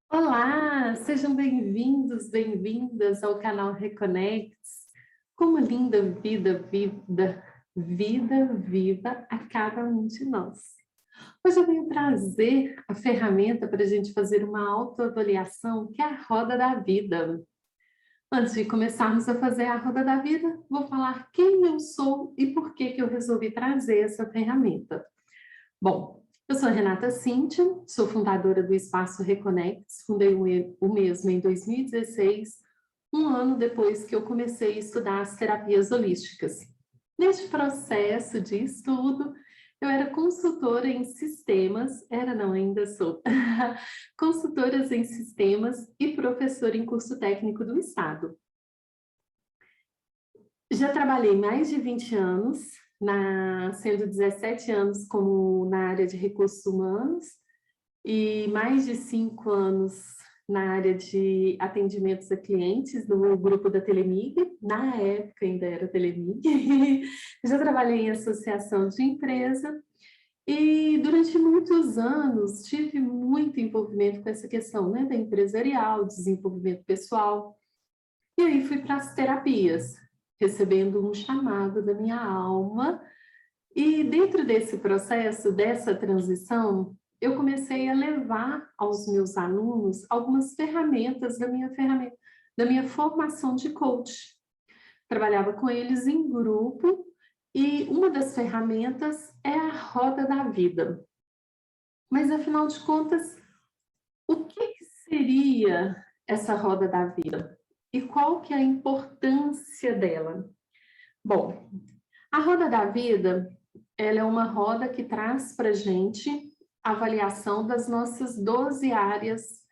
Olá, sejam bem-vindos, bem-vindas ao canal Reconects. Como linda vida viva a cada um de nós. Hoje eu venho trazer a ferramenta para a gente fazer uma autoavaliação, que é a roda da vida. Antes de começarmos a fazer a roda da vida, vou falar quem eu sou e por que eu resolvi trazer essa ferramenta. Bom, eu sou a Renata Cíntia, sou fundadora do Espaço Reconects, fundei o mesmo em 2016, um ano depois que eu comecei a estudar as terapias holísticas. Neste processo de estudo, eu era consultora em sistemas, ainda sou, consultora em sistemas e professora em curso técnico do Estado. Já trabalhei mais de 20 anos, sendo 17 anos na área de recursos humanos e mais de 5 anos na área de atendimentos a clientes no grupo da Telemig, na época ainda era Telemig. Já trabalhei em associação de empresa e durante muitos anos tive muito envolvimento com essa questão, né, da empresarial, desenvolvimento pessoal. E aí fui para as terapias, recebendo um chamado da minha alma. E dentro desse processo, dessa transição, eu comecei a levar aos meus alunos algumas ferramentas da minha formação de coach. Trabalhava com eles em grupo e uma das ferramentas é a roda da vida. Mas afinal de contas, o que seria essa roda da vida? E qual que é a importância dela? Bom, a roda da vida, ela é uma roda que traz para a gente a avaliação das nossas 12 áreas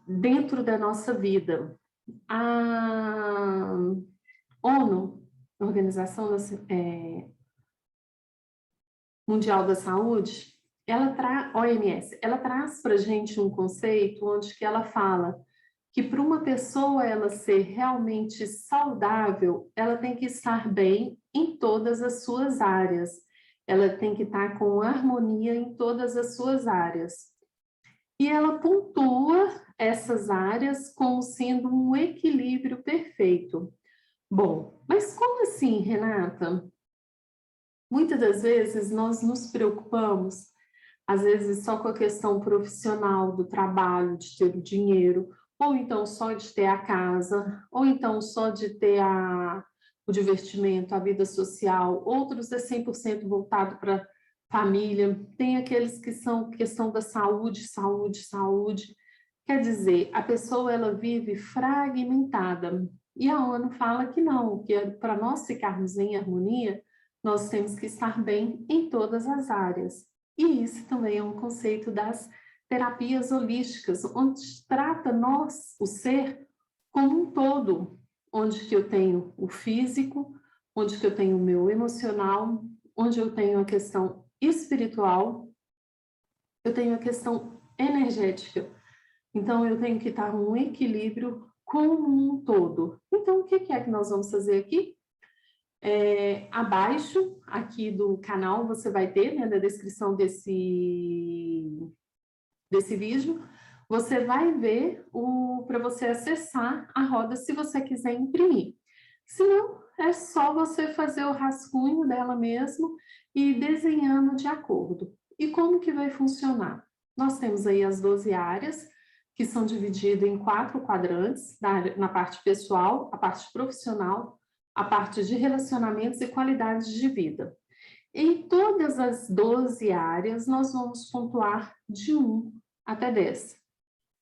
dentro da nossa vida. A ONU, Organização Mundial da Saúde, OMS, ela traz para a gente um conceito onde que ela fala que para uma pessoa ela ser realmente saudável, ela tem que estar bem em todas as suas áreas. Ela tem que estar com harmonia em todas as suas áreas. E ela pontua essas áreas como sendo um equilíbrio perfeito. Bom, mas como assim, Renata? Muitas das vezes nós nos preocupamos, às vezes só com a questão profissional do trabalho, de ter o dinheiro, ou então só de ter a casa, ou então só de ter o divertimento, a vida social. Outros é 100% voltado para família. Tem aqueles que são questão da saúde, saúde, saúde. Quer dizer, a pessoa ela vive fragmentada. E a ONU fala que não, que para nós ficarmos em harmonia, nós temos que estar bem em todas as áreas. E isso também é um conceito das terapias holísticas, onde trata nós, o ser, como um todo, onde que eu tenho o físico, onde que eu tenho o meu emocional, onde eu tenho a questão espiritual, eu tenho a questão energética. Então, eu tenho que estar um equilíbrio como um todo. Então, o que é que nós vamos fazer aqui? Abaixo aqui do canal você vai ter, né, na descrição desse vídeo, você vai ver para você acessar a roda se você quiser imprimir. Se não, é só você fazer o rascunho dela mesmo e ir desenhando de acordo. E como que vai funcionar? Nós temos aí as 12 áreas, que são divididas em 4 quadrantes, na parte pessoal, a parte profissional, a parte de relacionamentos e qualidades de vida. Em todas as 12 áreas, nós vamos pontuar de 1 até 10,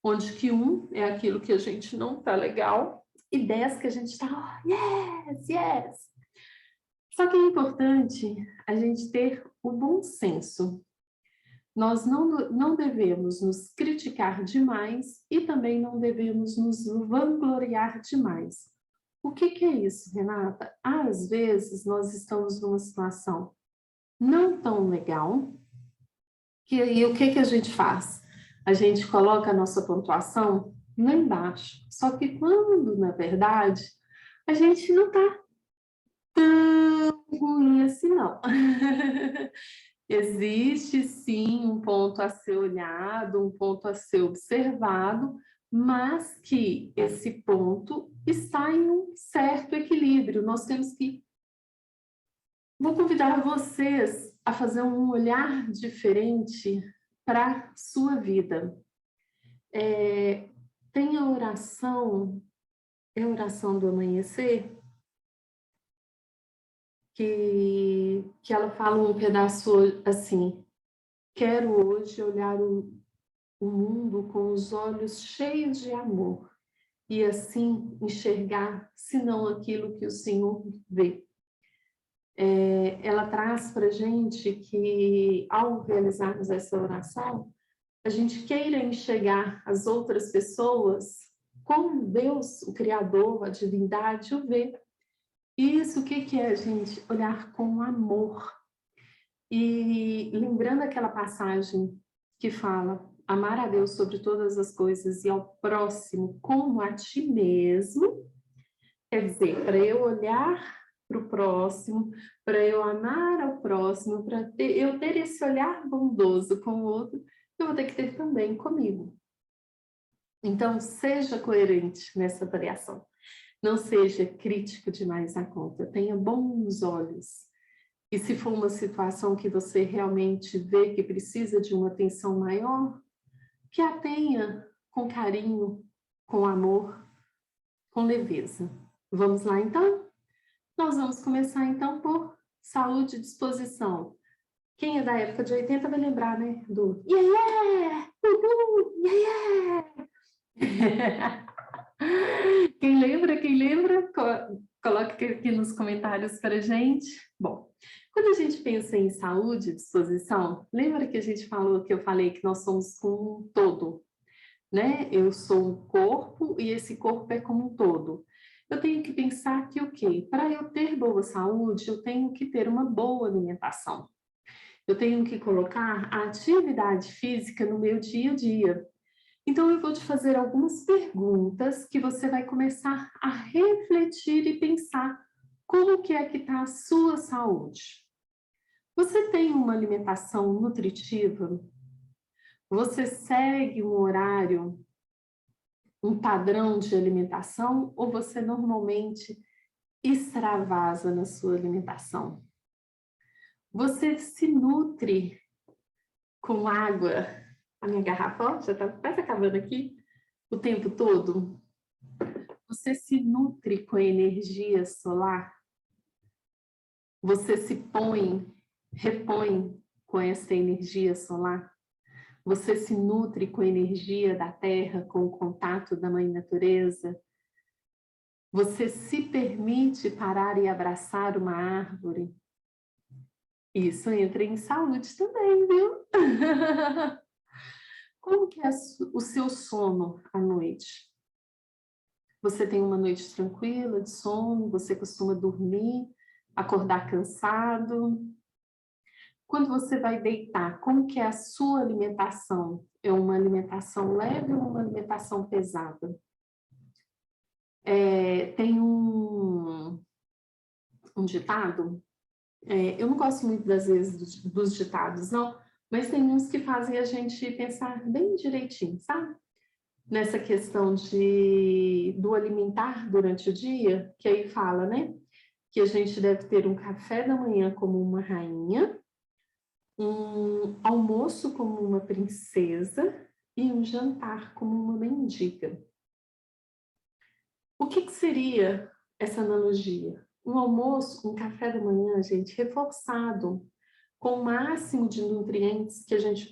onde que 1 é aquilo que a gente não está legal e 10 que a gente está, oh, yes, yes. Só que é importante a gente ter o bom senso. Nós não devemos nos criticar demais e também não devemos nos vangloriar demais. O que é isso, Renata? Às vezes nós estamos numa situação não tão legal, e o que a gente faz? A gente coloca a nossa pontuação lá embaixo. Só que quando, na verdade, a gente não está tão ruim assim, não. Existe sim um ponto a ser olhado, um ponto a ser observado, mas que esse ponto está em um certo equilíbrio. Nós temos que... Vou convidar vocês a fazer um olhar diferente para a sua vida. Tem a oração, é a oração do amanhecer, que ela fala um pedaço assim: quero hoje olhar o mundo com os olhos cheios de amor e assim enxergar, senão aquilo que o Senhor vê. Ela traz para a gente que, ao realizarmos essa oração, a gente queira enxergar as outras pessoas como Deus, o Criador, a divindade, o vê. Isso, o que é, gente? Olhar com amor. E lembrando aquela passagem que fala: amar a Deus sobre todas as coisas e ao próximo como a ti mesmo, quer dizer, para eu olhar para o próximo, para eu amar ao próximo, para eu ter esse olhar bondoso com o outro, eu vou ter que ter também comigo. Então, seja coerente nessa variação. Não seja crítico demais na conta, tenha bons olhos. E se for uma situação que você realmente vê que precisa de uma atenção maior, que a tenha com carinho, com amor, com leveza. Vamos lá, então? Nós vamos começar, então, por saúde e disposição. Quem é da época de 80 vai lembrar, né? Do yeah, yeah! Uhul! Yeah, yeah! Quem lembra, coloque aqui nos comentários para a gente. Bom, quando a gente pensa em saúde e disposição, lembra que a gente falou, que eu falei que nós somos como um todo, né? Eu sou um corpo e esse corpo é como um todo. Eu tenho que pensar que o quê? Para eu ter boa saúde, eu tenho que ter uma boa alimentação. Eu tenho que colocar a atividade física no meu dia a dia. Então, eu vou te fazer algumas perguntas que você vai começar a refletir e pensar como que é que está a sua saúde. Você tem uma alimentação nutritiva? Você segue um horário, um padrão de alimentação, ou você normalmente extravasa na sua alimentação? Você se nutre com água? A minha garrafa ó, já está quase acabando aqui o tempo todo. Você se nutre com energia solar? Você se repõe com essa energia solar? Você se nutre com a energia da terra, com o contato da mãe natureza? Você se permite parar e abraçar uma árvore? Isso entra em saúde também, viu? Como que é o seu sono à noite? Você tem uma noite tranquila de sono? Você costuma dormir, acordar cansado? Quando você vai deitar, como que é a sua alimentação? É uma alimentação leve ou uma alimentação pesada? Tem um ditado, eu não gosto muito das vezes dos ditados, não, mas tem uns que fazem a gente pensar bem direitinho, sabe? Nessa questão do alimentar durante o dia, que aí fala, né? Que a gente deve ter um café da manhã como uma rainha, um almoço como uma princesa e um jantar como uma mendiga. O que seria essa analogia? Um almoço, um café da manhã, gente, reforçado, com o máximo de nutrientes que a gente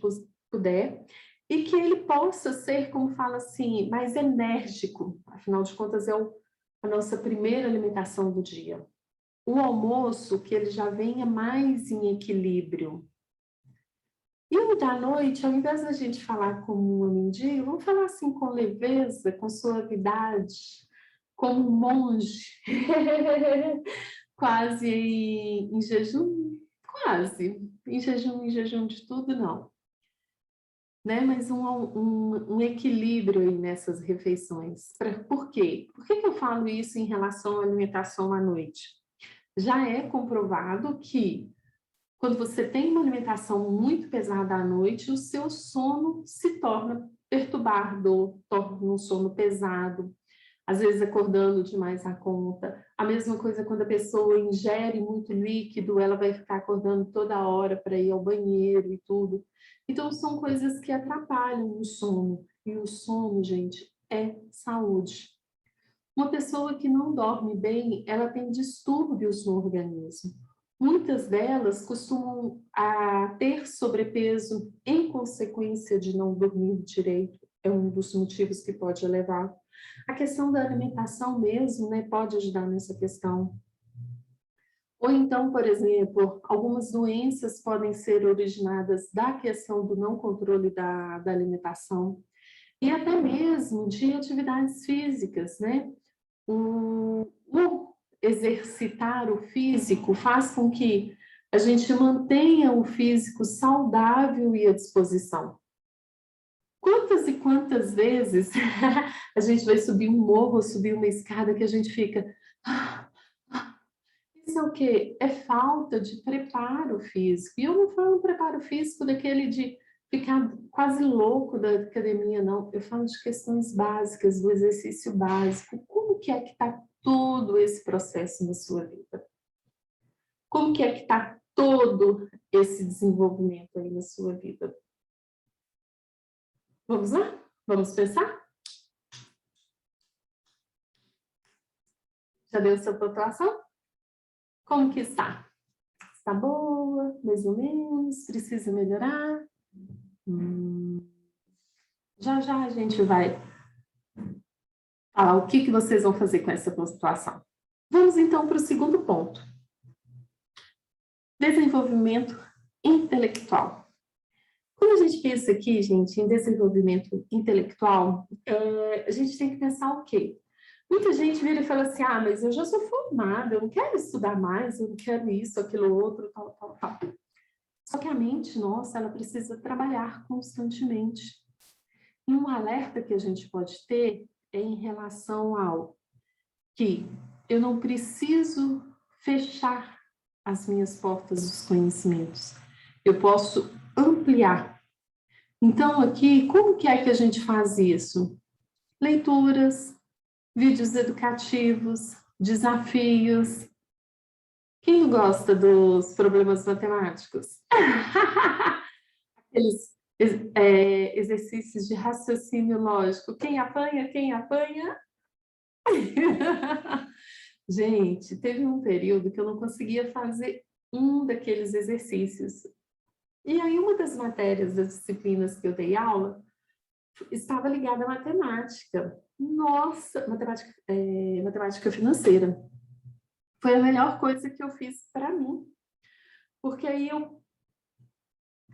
puder, e que ele possa ser, como fala assim, mais enérgico. Afinal de contas, é a nossa primeira alimentação do dia. O almoço, que ele já venha mais em equilíbrio. E o da noite, ao invés da gente falar como uma mendiga, vamos falar assim com leveza, com suavidade, como um monge, quase em jejum, quase, em jejum de tudo, não. Né? Mas um equilíbrio aí nessas refeições. Por quê? Por que eu falo isso em relação à alimentação à noite? Já é comprovado que Quando você tem uma alimentação muito pesada à noite, o seu sono se torna perturbado, torna um sono pesado, às vezes acordando demais a conta. A mesma coisa quando a pessoa ingere muito líquido, ela vai ficar acordando toda hora para ir ao banheiro e tudo. Então, são coisas que atrapalham o sono. E o sono, gente, é saúde. Uma pessoa que não dorme bem, ela tem distúrbios no organismo. Muitas delas costumam ter sobrepeso em consequência de não dormir direito. É um dos motivos que pode levar. A questão da alimentação mesmo, né, pode ajudar nessa questão. Ou então, por exemplo, algumas doenças podem ser originadas da questão do não controle da alimentação e até mesmo de atividades físicas, né? O exercitar o físico faz com que a gente mantenha o físico saudável e à disposição. Quantas e quantas vezes a gente vai subir um morro, subir uma escada que a gente fica... Isso é o quê? É falta de preparo físico. E eu não falo preparo físico daquele de ficar quase louco da academia, não. Eu falo de questões básicas, do exercício básico. Como que é que está todo esse processo na sua vida? Como que é que está todo esse desenvolvimento aí na sua vida? Vamos lá? Vamos pensar? Já deu sua pontuação? Como que está? Está boa? Mais ou menos? Precisa melhorar? Já já a gente vai falar o que vocês vão fazer com essa pontuação. Vamos então para o segundo ponto. Desenvolvimento intelectual. Quando a gente pensa aqui, gente, em desenvolvimento intelectual, a gente tem que pensar o quê? Muita gente vira e fala assim, mas eu já sou formada, eu não quero estudar mais, eu não quero isso, aquilo, outro, tal, tal, tal. Só que a mente nossa, ela precisa trabalhar constantemente. E um alerta que a gente pode ter é em relação ao que eu não preciso fechar as minhas portas dos conhecimentos. Eu posso ampliar. Então, aqui, como que é que a gente faz isso? Leituras, vídeos educativos, desafios. Quem gosta dos problemas matemáticos? Aqueles exercícios de raciocínio lógico. Quem apanha, quem apanha? Gente, teve um período que eu não conseguia fazer um daqueles exercícios. E aí, uma das matérias das disciplinas que eu dei aula estava ligada à matemática. Nossa, matemática financeira. Foi a melhor coisa que eu fiz para mim. Porque aí eu,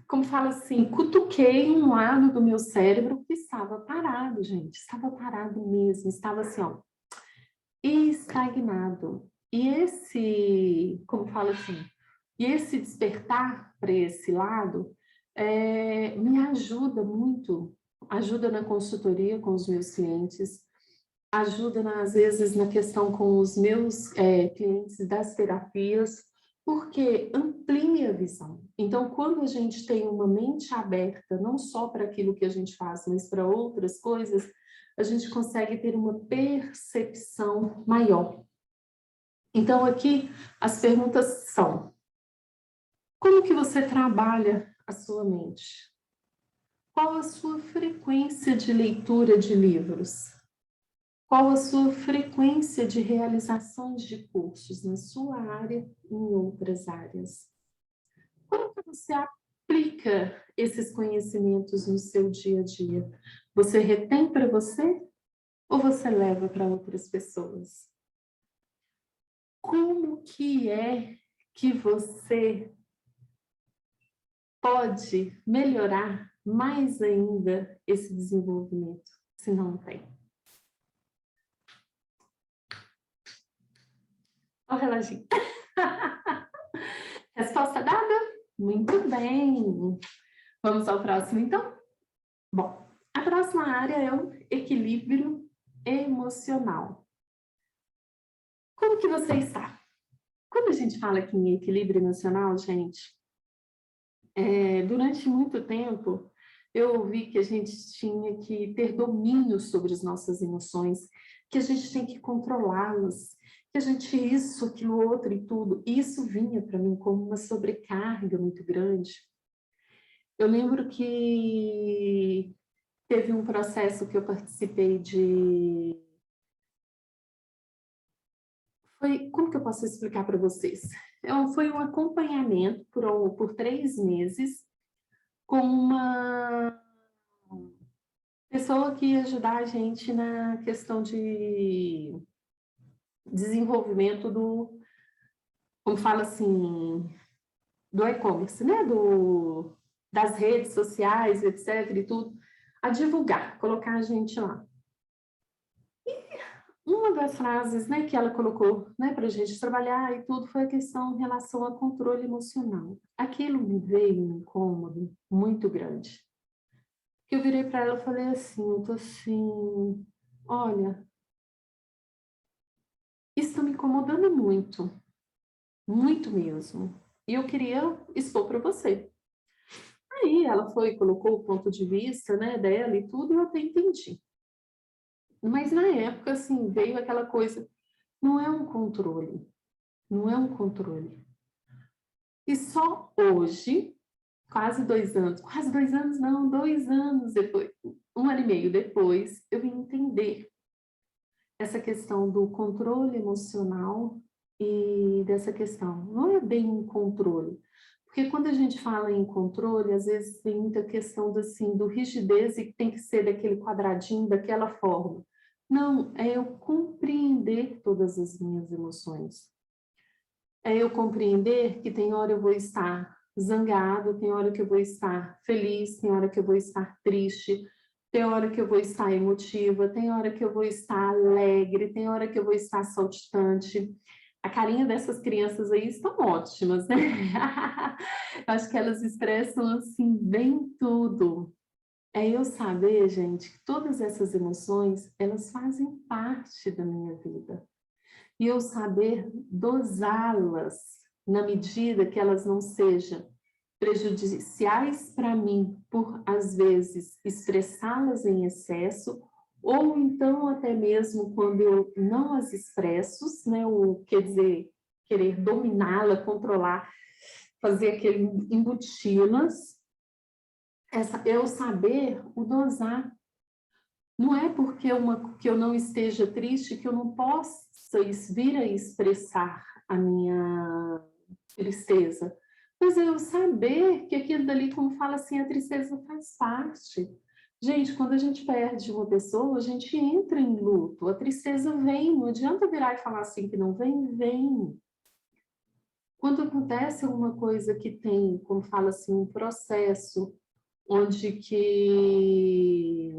como fala assim, cutuquei um lado do meu cérebro que estava parado, gente. Estava parado mesmo, estava assim, ó, estagnado. E esse, como fala assim, e esse despertar para esse lado me ajuda muito, ajuda na consultoria com os meus clientes, ajuda às vezes na questão com os meus clientes das terapias, porque amplia a visão. Então, quando a gente tem uma mente aberta, não só para aquilo que a gente faz, mas para outras coisas, a gente consegue ter uma percepção maior. Então, aqui, as perguntas são: como que você trabalha a sua mente? Qual a sua frequência de leitura de livros? Qual a sua frequência de realizações de cursos na sua área e em outras áreas? Como que você aplica esses conhecimentos no seu dia a dia? Você retém para você ou você leva para outras pessoas? Como que é que você pode melhorar mais ainda esse desenvolvimento, se não tem? Olha o reloginho. Resposta dada? Muito bem. Vamos ao próximo, então? Bom, a próxima área é o equilíbrio emocional. Como que você está? Quando a gente fala aqui em equilíbrio emocional, gente, Durante muito tempo, eu ouvi que a gente tinha que ter domínio sobre as nossas emoções, que a gente tem que controlá-las, que a gente isso, aquilo, outro e tudo. E isso vinha para mim como uma sobrecarga muito grande. Eu lembro que teve um processo que eu participei de... como que eu posso explicar para vocês? Foi um acompanhamento por 3 meses com uma pessoa que ia ajudar a gente na questão de desenvolvimento como fala assim, do e-commerce, né? Das redes sociais, etc. e tudo, a divulgar, colocar a gente lá. Uma das frases, né, que ela colocou, né, para a gente trabalhar e tudo foi a questão em relação ao controle emocional. Aquilo me veio um incômodo muito grande. Que eu virei para ela e falei assim, eu tô assim, olha, isso está me incomodando muito, muito mesmo. E eu queria expor para você. Aí ela foi, colocou o ponto de vista, né, dela e tudo, e eu até entendi. Mas na época, assim, veio aquela coisa, não é um controle, não é um controle. E só hoje, quase 2 anos não, 2 anos depois, 1 ano e meio depois, eu vim entender essa questão do controle emocional e dessa questão. Não é bem um controle, porque quando a gente fala em controle, às vezes tem muita questão assim, do rigidez e que tem que ser daquele quadradinho, daquela forma. Não, é eu compreender todas as minhas emoções. É eu compreender que tem hora eu vou estar zangado, tem hora que eu vou estar feliz, tem hora que eu vou estar triste, tem hora que eu vou estar emotiva, tem hora que eu vou estar alegre, tem hora que eu vou estar saltitante. A carinha dessas crianças aí estão ótimas, né? Eu acho que elas expressam, assim, bem tudo. É eu saber, gente, que todas essas emoções, elas fazem parte da minha vida. E eu saber dosá-las na medida que elas não sejam prejudiciais para mim, por, às vezes, expressá-las em excesso, ou então até mesmo quando eu não as expresso, né, quer dizer, querer dominá-la, controlar, fazer aquele embuti-las, eu saber o dosar. Não é porque que eu não esteja triste que eu não possa vir a expressar a minha tristeza. Mas eu saber que aquilo dali, como fala assim, a tristeza faz parte. Gente, quando a gente perde uma pessoa, a gente entra em luto. A tristeza vem, não adianta virar e falar assim que não vem, vem. Quando acontece alguma coisa que tem, como fala assim, um processo onde que,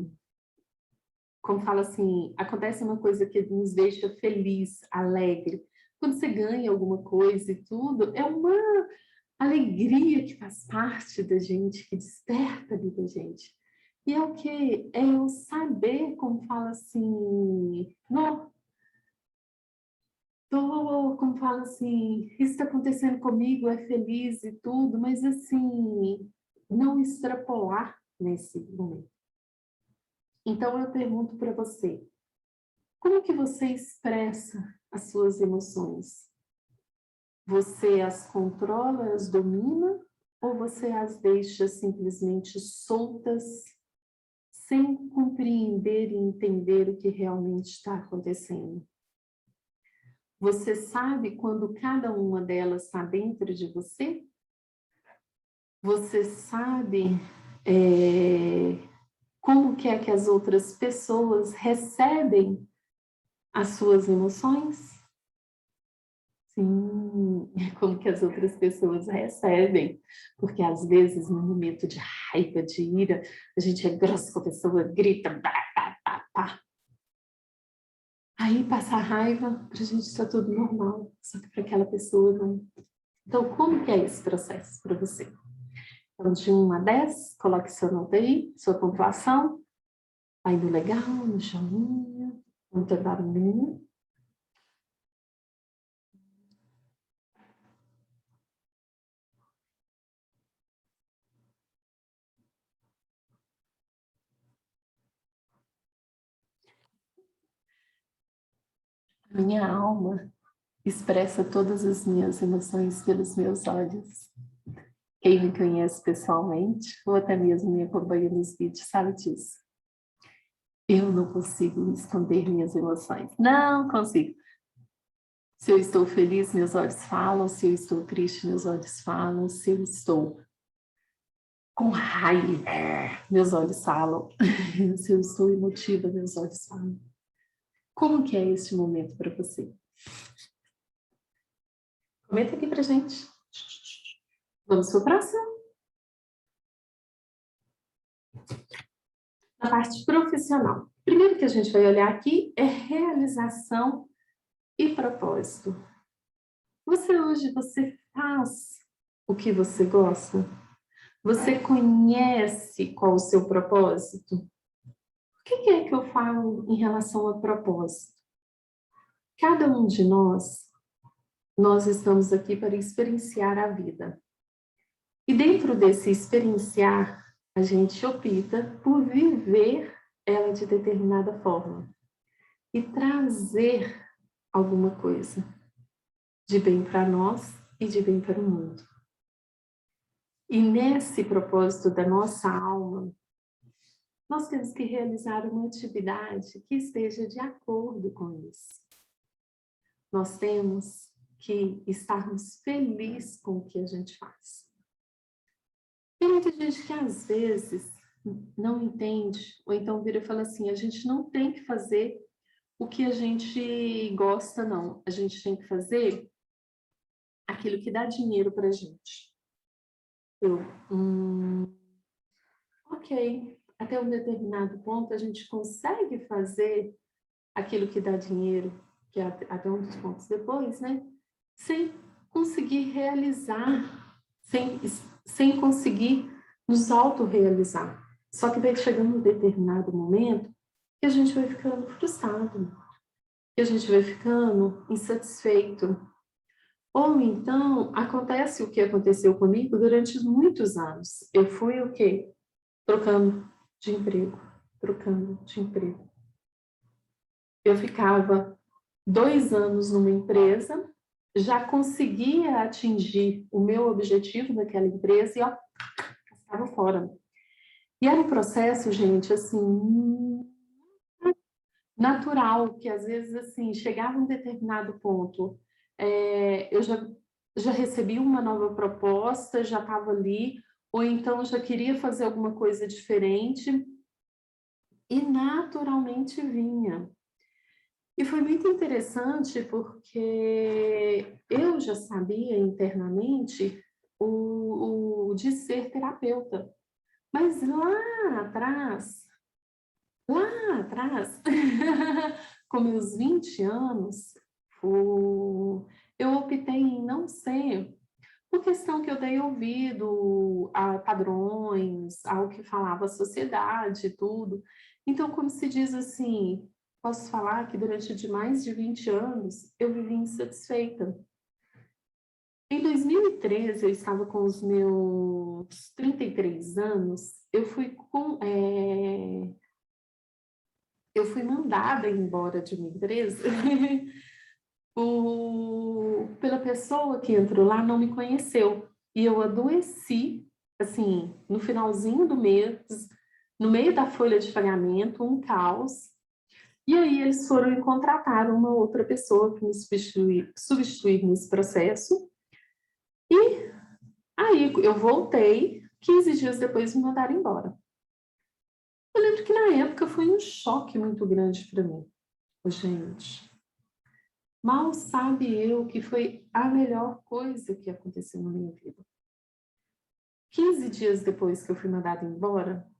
como fala assim, acontece uma coisa que nos deixa feliz, alegre. Quando você ganha alguma coisa e tudo, é uma alegria que faz parte da gente, que desperta ali da gente. E é o que? É eu saber, como fala assim, não, como fala assim, isso está acontecendo comigo, é feliz e tudo, mas assim, não extrapolar nesse momento. Então eu pergunto para você, como que você expressa as suas emoções? Você as controla, as domina, ou você as deixa simplesmente soltas, sem compreender e entender o que realmente está acontecendo? Você sabe quando cada uma delas está dentro de você? Você sabe como que é que as outras pessoas recebem as suas emoções? Sim, como que as outras pessoas recebem, porque às vezes no momento de raiva, de ira, a gente é grossa com a pessoa, grita, pá, pá, pá, pá. Aí passa a raiva, para a gente está tudo normal, só que para aquela pessoa não. Então, como que é esse processo para você? Então, de 1 a 10, coloque sua nota aí, sua pontuação, vai no legal, no joinha, no teu barulhinho. A minha alma expressa todas as minhas emoções pelos meus olhos. Quem me conhece pessoalmente, ou até mesmo me acompanha nos vídeos, sabe disso. Eu não consigo esconder minhas emoções. Não consigo. Se eu estou feliz, meus olhos falam. Se eu estou triste, meus olhos falam. Se eu estou com raiva, meus olhos falam. Se eu estou emotiva, meus olhos falam. Como que é este momento para você? Comenta aqui pra gente. Vamos para o próximo? Na parte profissional. Primeiro que a gente vai olhar aqui é realização e propósito. Você faz o que você gosta? Você conhece qual o seu propósito? O que é que eu falo em relação a propósito? Cada um de nós estamos aqui para experienciar a vida. E dentro desse experienciar, a gente opta por viver ela de determinada forma e trazer alguma coisa de bem para nós e de bem para o mundo. E nesse propósito da nossa alma, nós temos que realizar uma atividade que esteja de acordo com isso. Nós temos que estarmos felizes com o que a gente faz. Tem muita gente que às vezes não entende, ou então vira e fala assim, a gente não tem que fazer o que a gente gosta, não. A gente tem que fazer aquilo que dá dinheiro pra gente. Ok, até um determinado ponto a gente consegue fazer aquilo que dá dinheiro, que é até um dos pontos depois, né? Sem conseguir realizar, sem conseguir nos autorrealizar. Só que vai chegando um determinado momento que a gente vai ficando frustrado, que a gente vai ficando insatisfeito. Ou então, acontece o que aconteceu comigo durante muitos anos. Eu fui o quê? Trocando de emprego, trocando de emprego. Eu ficava 2 anos numa empresa, já conseguia atingir o meu objetivo naquela empresa e, ó, estava fora. E era um processo, gente, assim, natural, que às vezes, assim, chegava um determinado ponto, eu já recebi uma nova proposta, já estava ali, ou então já queria fazer alguma coisa diferente, e naturalmente vinha. E foi muito interessante porque eu já sabia internamente o de ser terapeuta. Mas lá atrás, com meus 20 anos, eu optei em não ser, por questão que eu dei ouvido a padrões, ao que falava a sociedade e tudo. Então, como se diz assim, posso falar que durante mais de 20 anos eu vivi insatisfeita. Em 2013, eu estava com os meus 33 anos, eu fui mandada embora de uma empresa pela pessoa que entrou lá não me conheceu. E eu adoeci, assim, no finalzinho do mês, no meio da folha de pagamento, um caos. E aí eles foram e contrataram uma outra pessoa para me substituir nesse processo. E aí eu voltei, 15 dias depois me mandaram embora. Eu lembro que na época foi um choque muito grande para mim. Gente, mal sabe eu que foi a melhor coisa que aconteceu na minha vida. 15 dias depois que eu fui mandada embora,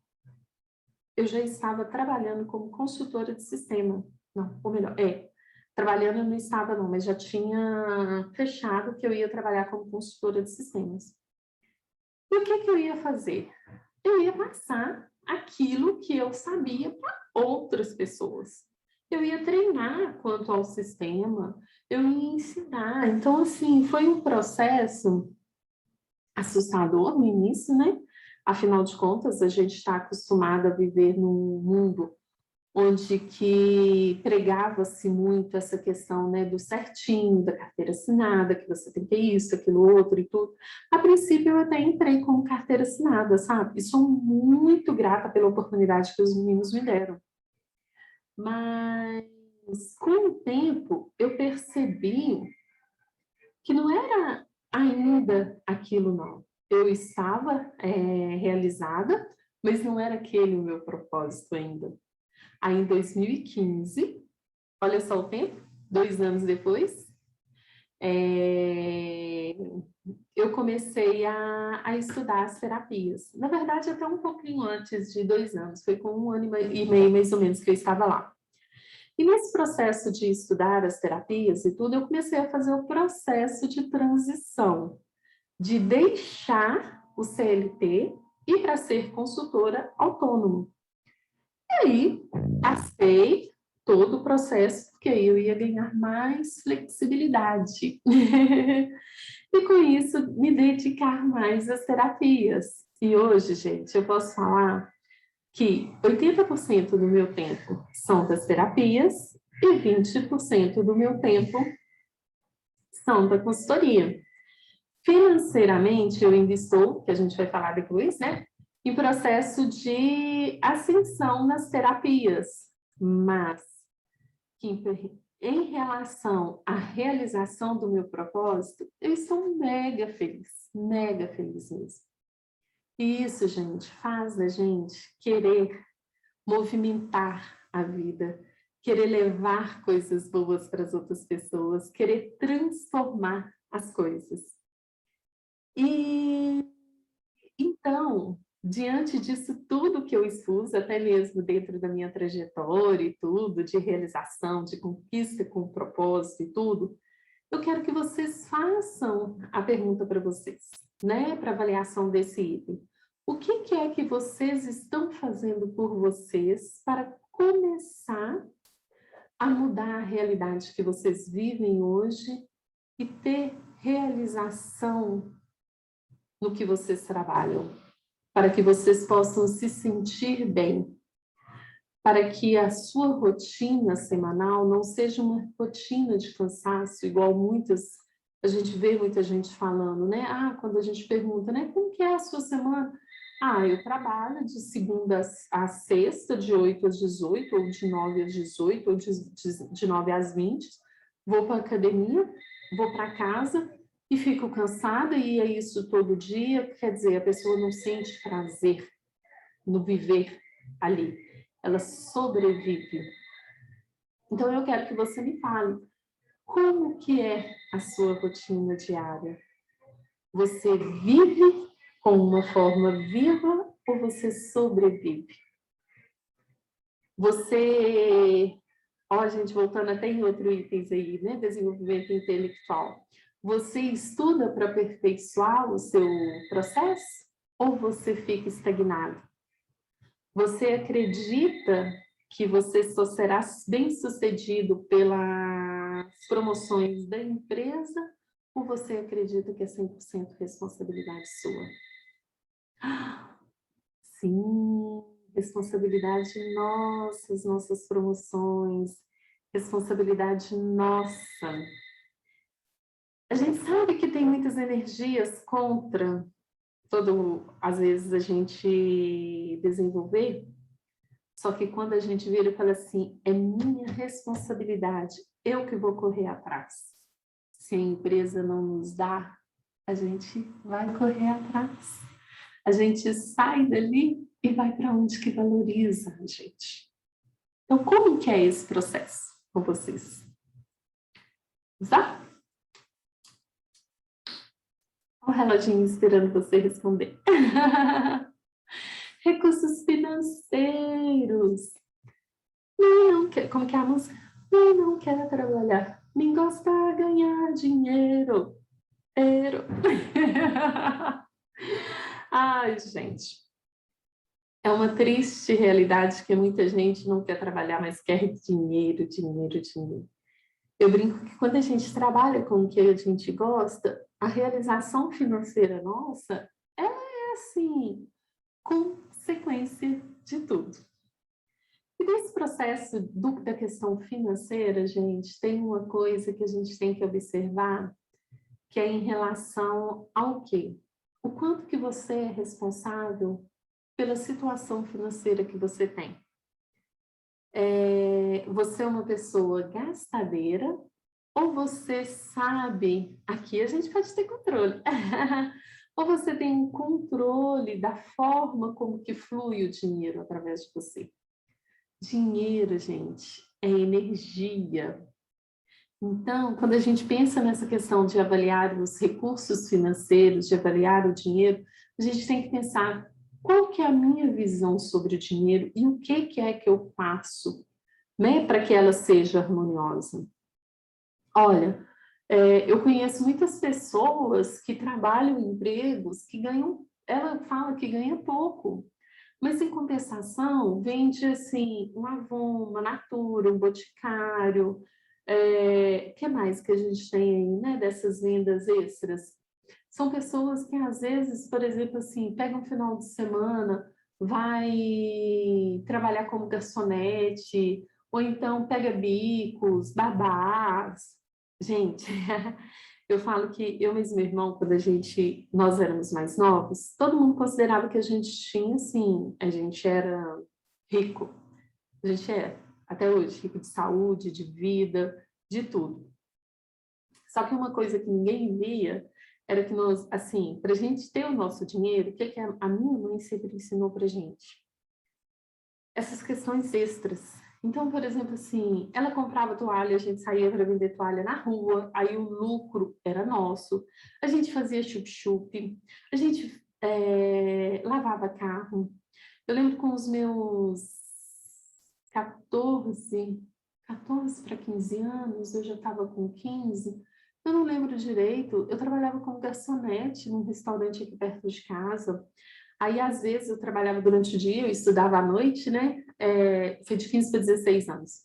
eu já estava trabalhando como consultora de sistema. Não, ou melhor, trabalhando eu não estava não, mas já tinha fechado que eu ia trabalhar como consultora de sistemas. E o que eu ia fazer? Eu ia passar aquilo que eu sabia para outras pessoas. Eu ia treinar quanto ao sistema, eu ia ensinar. Então, assim, foi um processo assustador no início, né? Afinal de contas, a gente está acostumado a viver num mundo onde que pregava-se muito essa questão, né, do certinho, da carteira assinada, que você tem que ter isso, aquilo, outro e tudo. A princípio, eu até entrei como carteira assinada, sabe? E sou muito grata pela oportunidade que os meninos me deram. Mas, com o tempo, eu percebi que não era ainda aquilo, não. Eu estava realizada, mas não era aquele o meu propósito ainda. Aí, em 2015, olha só o tempo, 2 anos depois, eu comecei a estudar as terapias. Na verdade, até um pouquinho antes de 2 anos, foi com 1 ano e meio, mais ou menos, que eu estava lá. E nesse processo de estudar as terapias e tudo, eu comecei a fazer o processo de transição, de deixar o CLT e para ser consultora autônoma. E aí, passei todo o processo, porque aí eu ia ganhar mais flexibilidade. E com isso, me dedicar mais às terapias. E hoje, gente, eu posso falar que 80% do meu tempo são das terapias e 20% do meu tempo são da consultoria. Financeiramente, eu ainda estou, que a gente vai falar depois, né, em processo de ascensão nas terapias, mas em relação à realização do meu propósito, eu estou mega feliz mesmo. E isso, gente, faz a gente querer movimentar a vida, querer levar coisas boas para as outras pessoas, querer transformar as coisas. E então, diante disso tudo que eu expus, até mesmo dentro da minha trajetória e tudo, de realização, de conquista com propósito e tudo, eu quero que vocês façam a pergunta para vocês, né, para avaliação desse item. O que é que vocês estão fazendo por vocês para começar a mudar a realidade que vocês vivem hoje e ter realização no que vocês trabalham, para que vocês possam se sentir bem, para que a sua rotina semanal não seja uma rotina de cansaço, igual a gente vê muita gente falando, né? Quando a gente pergunta, né, como que é a sua semana? Eu trabalho de segunda a sexta, de 8 às 18, ou de 9 às 18, ou de 9 às 20, vou para a academia, vou para casa e fico cansada, e é isso todo dia. Quer dizer, a pessoa não sente prazer no viver ali, ela sobrevive. Então, eu quero que você me fale, como que é a sua rotina diária? Você vive com uma forma viva ou você sobrevive? Gente, voltando até em outro itens aí, né? Desenvolvimento intelectual. Você estuda para aperfeiçoar o seu processo ou você fica estagnado? Você acredita que você só será bem-sucedido pelas promoções da empresa ou você acredita que é 100% responsabilidade sua? Sim, responsabilidade nossa, as nossas promoções, responsabilidade nossa. A gente sabe que tem muitas energias contra às vezes, a gente desenvolver, só que quando a gente vira e fala assim, é minha responsabilidade, eu que vou correr atrás. Se a empresa não nos dá, a gente vai correr atrás. A gente sai dali e vai para onde que valoriza a gente. Então, como que é esse processo com vocês? Tá? Olha o reloginho esperando você responder. Recursos financeiros. Não quer, como que é a música? Não quer trabalhar, nem gosta de ganhar dinheiro. Ai, gente. É uma triste realidade que muita gente não quer trabalhar, mas quer dinheiro, dinheiro, dinheiro. Eu brinco que quando a gente trabalha com o que a gente gosta, a realização financeira nossa, ela é assim, consequência de tudo. E desse processo da questão financeira, gente, tem uma coisa que a gente tem que observar, que é em relação ao quê? O quanto que você é responsável pela situação financeira que você tem. Você é uma pessoa gastadeira ou você sabe, aqui a gente pode ter controle, ou você tem um controle da forma como que flui o dinheiro através de você. Dinheiro, gente, é energia. Então, quando a gente pensa nessa questão de avaliar os recursos financeiros, de avaliar o dinheiro, a gente tem que pensar qual que é a minha visão sobre o dinheiro e o que é que eu faço, né, para que ela seja harmoniosa. Olha, eu conheço muitas pessoas que trabalham em empregos que ganham, ela fala que ganha pouco, mas em compensação vende assim um Avon, uma Natura, um Boticário, que mais que a gente tem aí, né, dessas vendas extras? São pessoas que às vezes, por exemplo, assim, pega um final de semana, vai trabalhar como garçonete, ou então pega bicos, babás. Gente, eu falo que eu mesmo e meu irmão, quando nós éramos mais novos, todo mundo considerava que a gente tinha, assim, a gente era rico. A gente é, até hoje, rico de saúde, de vida, de tudo. Só que uma coisa que ninguém via era que nós, assim, para a gente ter o nosso dinheiro, o que a minha mãe sempre ensinou para a gente? Essas questões extras. Então, por exemplo, assim, ela comprava toalha, a gente saía para vender toalha na rua, aí o lucro era nosso. A gente fazia chup-chup, a gente lavava carro. Eu lembro com os meus 14 para 15 anos, eu já estava com 15, eu não lembro direito, eu trabalhava como garçonete num restaurante aqui perto de casa. Aí, às vezes, eu trabalhava durante o dia, eu estudava à noite, né? Foi de 15 para 16 anos.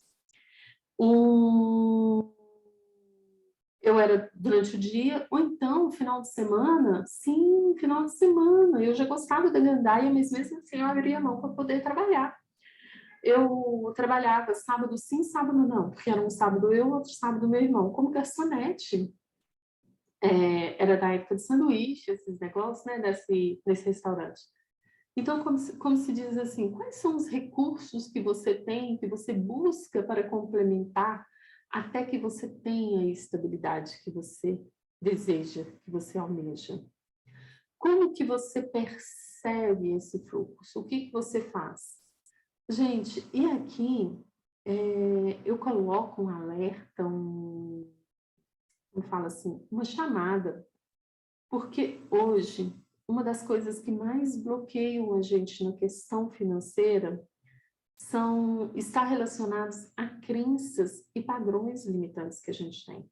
Eu era durante o dia, ou então, final de semana, sim, final de semana. Eu já gostava da gandaia, mas mesmo assim eu abria a mão para poder trabalhar. Eu trabalhava sábado sim, sábado não, porque era um sábado eu, outro sábado meu irmão, como garçonete. Era da época de sanduíche, esses negócios, né, nesse restaurante. Então, como se diz assim, quais são os recursos que você tem, que você busca para complementar até que você tenha a estabilidade que você deseja, que você almeja? Como que você percebe esse fluxo? O que você faz? Gente, e aqui eu coloco um alerta, como fala assim, uma chamada, porque hoje uma das coisas que mais bloqueiam a gente na questão financeira está relacionados a crenças e padrões limitantes que a gente tem.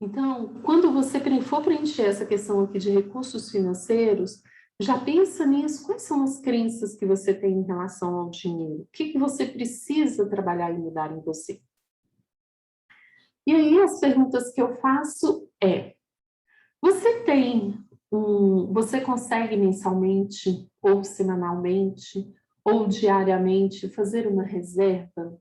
Então, quando você for preencher essa questão aqui de recursos financeiros, já pensa nisso, quais são as crenças que você tem em relação ao dinheiro? O que você precisa trabalhar e mudar em você? E aí as perguntas que eu faço você consegue mensalmente, ou semanalmente, ou diariamente fazer uma reserva?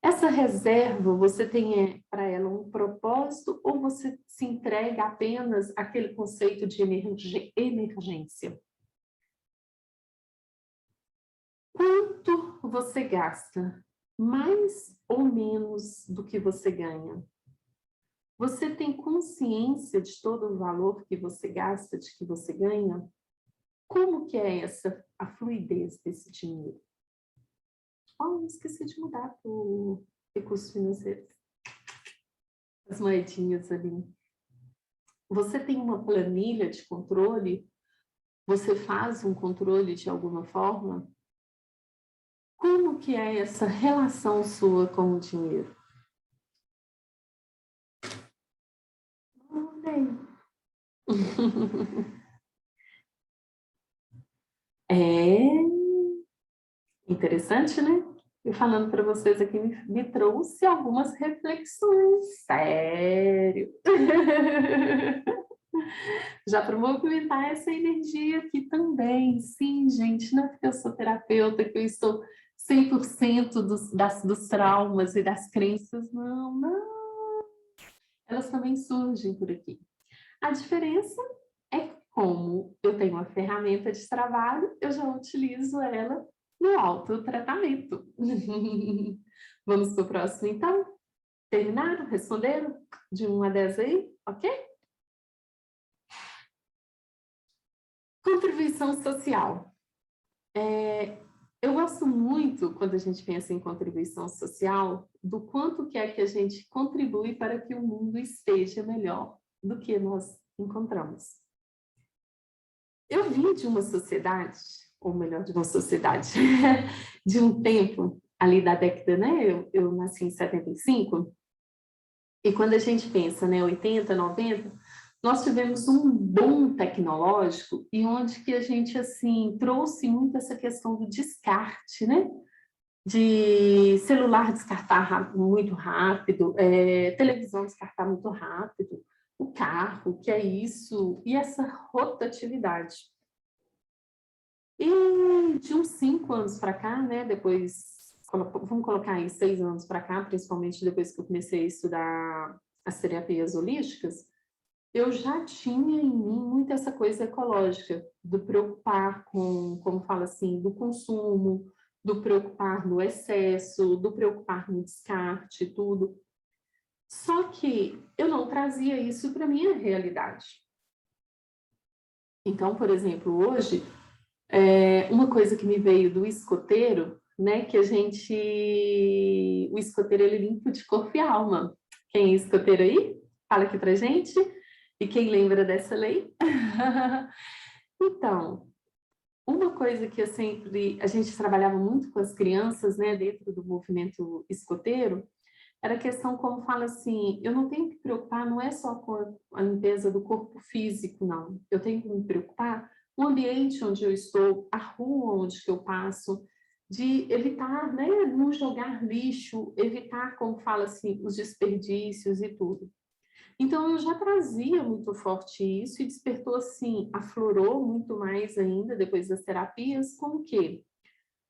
Essa reserva, você tem para ela um propósito ou você se entrega apenas àquele conceito de emergência? Quanto você gasta? Mais ou menos do que você ganha? Você tem consciência de todo o valor que você gasta, de que você ganha? Como que é a fluidez desse dinheiro? Esqueci de mudar para o recursos financeiros. As moedinhas ali. Você tem uma planilha de controle? Você faz um controle de alguma forma? Como que é essa relação sua com o dinheiro? É interessante, né? Eu falando para vocês aqui me trouxe algumas reflexões. Sério. Já para movimentar essa energia aqui também. Sim, gente, não é porque eu sou terapeuta que eu estou 100% dos traumas e das crenças, não, não. Elas também surgem por aqui. A diferença é como eu tenho uma ferramenta de trabalho, eu já utilizo ela no autotratamento. Vamos para o próximo, então? Terminaram? Responderam? De 1 a 10 aí? Ok? Contribuição social. Eu gosto muito, quando a gente pensa em contribuição social, do quanto que é que a gente contribui para que o mundo esteja melhor do que nós encontramos. Eu vim de uma sociedade, ou melhor, de uma sociedade, de um tempo, ali da década, né? Eu nasci em 75, e quando a gente pensa, né, 80, 90, nós tivemos um boom tecnológico e onde que a gente, assim, trouxe muito essa questão do descarte, né? De celular descartar muito rápido, televisão descartar muito rápido, o carro, que é isso, e essa rotatividade. E de uns 5 anos para cá, né, depois, vamos colocar aí 6 anos para cá, principalmente depois que eu comecei a estudar as terapias holísticas, eu já tinha em mim muito essa coisa ecológica, do preocupar com, como fala assim, do consumo, do preocupar no excesso, do preocupar no descarte, tudo. Só que eu não trazia isso para a minha realidade. Então, por exemplo, hoje, uma coisa que me veio do escoteiro, né, que a gente... O escoteiro, ele limpa de corpo e alma. Quem é escoteiro aí? Fala aqui pra gente. E quem lembra dessa lei? Então, uma coisa que a gente trabalhava muito com as crianças, né, dentro do movimento escoteiro, era a questão, como fala assim, eu não tenho que me preocupar, não é só com a limpeza do corpo físico, não. Eu tenho que me preocupar com o ambiente onde eu estou, a rua onde que eu passo, de evitar, né, não jogar lixo, evitar, como fala assim, os desperdícios e tudo. Então, eu já trazia muito forte isso e despertou, assim, aflorou muito mais ainda depois das terapias, com o quê?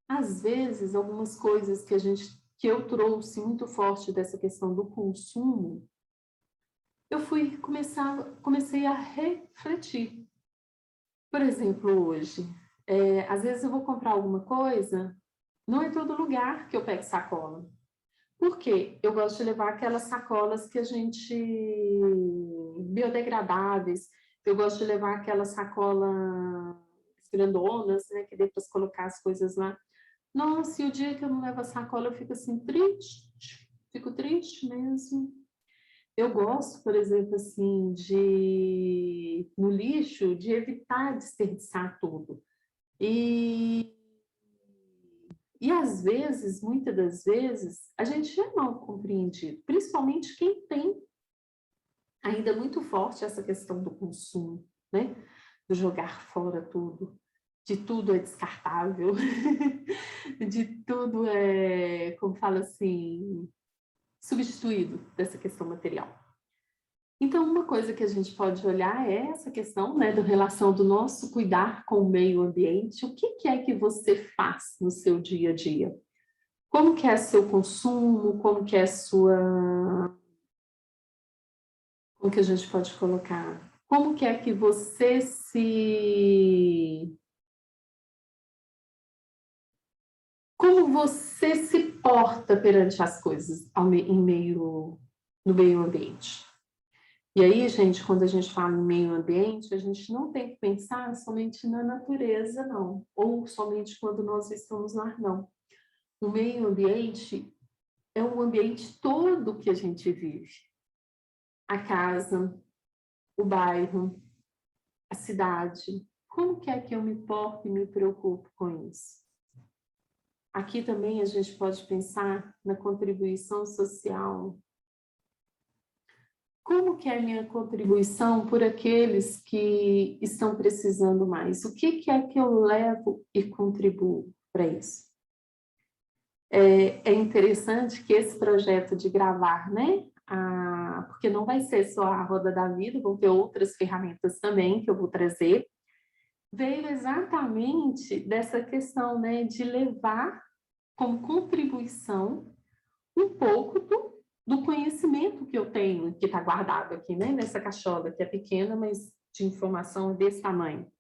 Às vezes, algumas coisas que eu trouxe muito forte dessa questão do consumo, eu comecei a refletir. Por exemplo, hoje, às vezes eu vou comprar alguma coisa, não é todo lugar que eu pego sacola. Por quê? Eu gosto de levar aquelas sacolas que a gente... biodegradáveis. Eu gosto de levar aquelas sacolas grandonas, né, que dê para colocar as coisas lá. Nossa, e o dia que eu não levo a sacola, eu fico assim, triste. Fico triste mesmo. Eu gosto, por exemplo, assim, no lixo, de evitar desperdiçar tudo. E às vezes, muitas das vezes, a gente é mal compreendido, principalmente quem tem ainda muito forte essa questão do consumo, né? Do jogar fora tudo, de tudo é descartável, de tudo é, como fala assim, substituído dessa questão material. Então, uma coisa que a gente pode olhar é essa questão, né, da relação do nosso cuidar com o meio ambiente. O que é que você faz no seu dia a dia? Como que é seu consumo? Como que é sua... Como que a gente pode colocar? Como que é que você se... Como você se porta perante as coisas no meio ambiente? E aí, gente, quando a gente fala em meio ambiente, a gente não tem que pensar somente na natureza, não. Ou somente quando nós estamos lá, não. O meio ambiente é o ambiente todo que a gente vive. A casa, o bairro, a cidade. Como que é que eu me porto e me preocupo com isso? Aqui também a gente pode pensar na contribuição social. Como que é a minha contribuição por aqueles que estão precisando mais? O que é que eu levo e contribuo para isso? É interessante que esse projeto de gravar, né? Porque não vai ser só a Roda da Vida, vão ter outras ferramentas também que eu vou trazer. Veio exatamente dessa questão, né? De levar como contribuição um pouco do conhecimento que eu tenho, que está guardado aqui, né? Nessa caixola, que é pequena, mas de informação desse tamanho.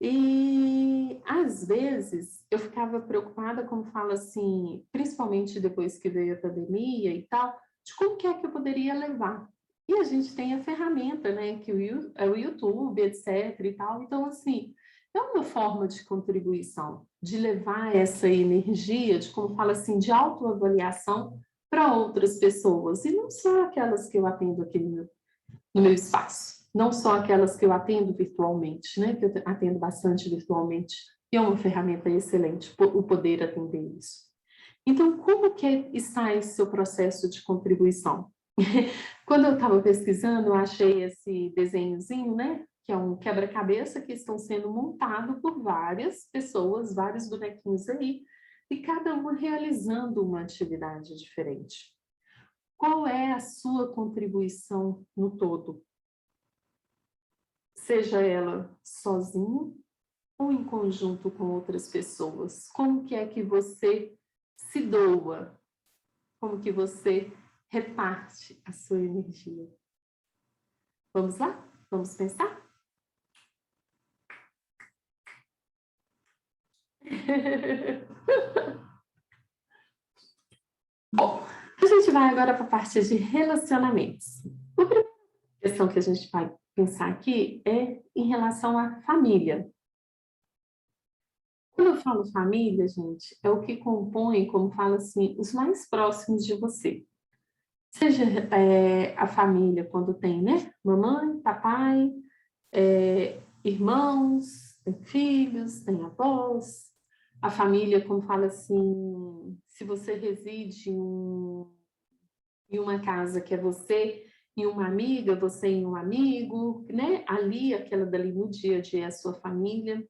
E, às vezes, eu ficava preocupada, como fala assim, principalmente depois que veio a pandemia e tal, de como que é que eu poderia levar. E a gente tem a ferramenta, né, que é o YouTube, etc e tal. Então, assim, é uma forma de contribuição, de levar essa energia, de, como fala assim, de autoavaliação para outras pessoas, e não só aquelas que eu atendo aqui no meu espaço. Não só aquelas que eu atendo virtualmente, né? Que eu atendo bastante virtualmente, e é uma ferramenta excelente, o poder atender isso. Então, como que está esse seu processo de contribuição? Quando eu estava pesquisando, eu achei esse desenhozinho, né? Que é um quebra-cabeça que estão sendo montado por várias pessoas, vários bonequinhos aí, e cada uma realizando uma atividade diferente. Qual é a sua contribuição no todo? Seja ela sozinha ou em conjunto com outras pessoas. Como que é que você se doa? Como que você reparte a sua energia? Vamos lá? Vamos pensar? Bom, a gente vai agora para a parte de relacionamentos. A primeira questão que a gente vai pensar aqui é em relação à família. Quando eu falo família, gente, é o que compõe, como fala assim, os mais próximos de você. Seja a família quando tem, né? Mamãe, papai, irmãos, tem filhos, tem avós. A família, como fala assim, se você reside em uma casa que é você e uma amiga, você e um amigo, né? Ali, aquela dali no dia a dia é a sua família.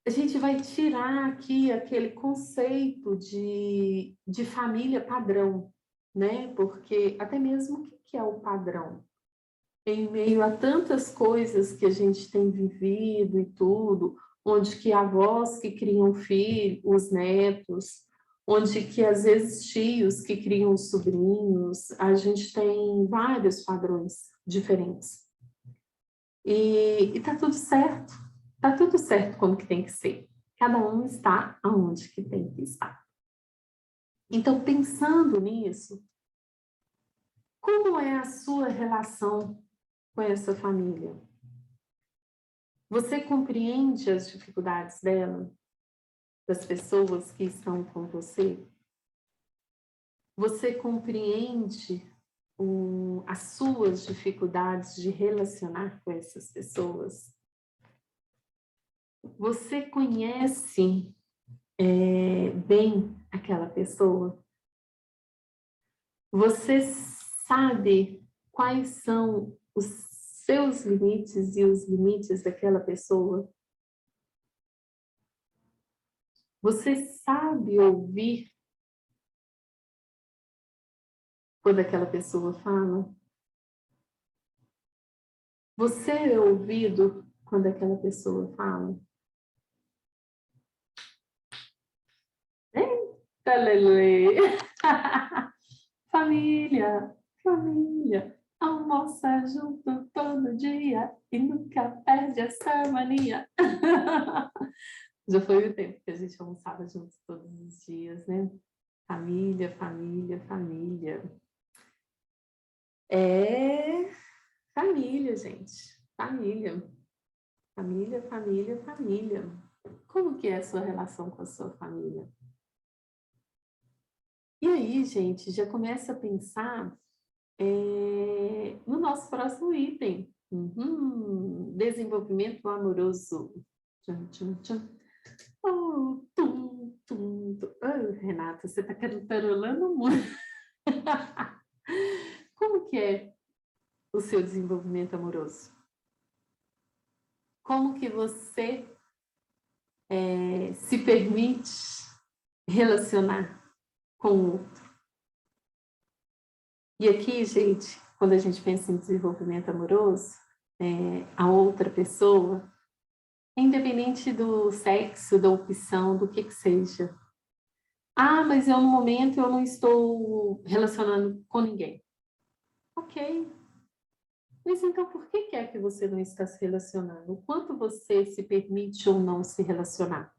A gente vai tirar aqui aquele conceito de família padrão, né? Porque até mesmo o que é o padrão? Em meio a tantas coisas que a gente tem vivido e tudo, onde que avós que criam filhos, os netos, onde que às vezes tios que criam os sobrinhos, a gente tem vários padrões diferentes. E tá tudo certo. Tá tudo certo como que tem que ser. Cada um está aonde que tem que estar. Então, pensando nisso, como é a sua relação com essa família? Você compreende as dificuldades dela, das pessoas que estão com você? Você compreende as suas dificuldades de relacionar com essas pessoas? Você conhece bem aquela pessoa? Você sabe quais são os seus limites e os limites daquela pessoa? Você sabe ouvir quando aquela pessoa fala? Você é ouvido quando aquela pessoa fala? Eita, Lelê! Família, família, almoça junto todo dia e nunca perde essa mania. Já foi o tempo que a gente almoçava juntos todos os dias, né? Família, família, família. É família, gente. Família. Família, família, família. Como que é a sua relação com a sua família? E aí, gente, já começa a pensar no nosso próximo item. Desenvolvimento amoroso. Tchum, tchum, tchum. Oh, tum, tum, tum. Oh, Renata, você está cantarolando muito. Como que é o seu desenvolvimento amoroso? Como que você se permite relacionar com o outro? E aqui, gente, quando a gente pensa em desenvolvimento amoroso, a outra pessoa, independente do sexo, da opção, do que seja, Ah, mas eu no momento eu não estou relacionando com ninguém. Ok. Mas então por que é que você não está se relacionando? O quanto você se permite ou não se relacionar?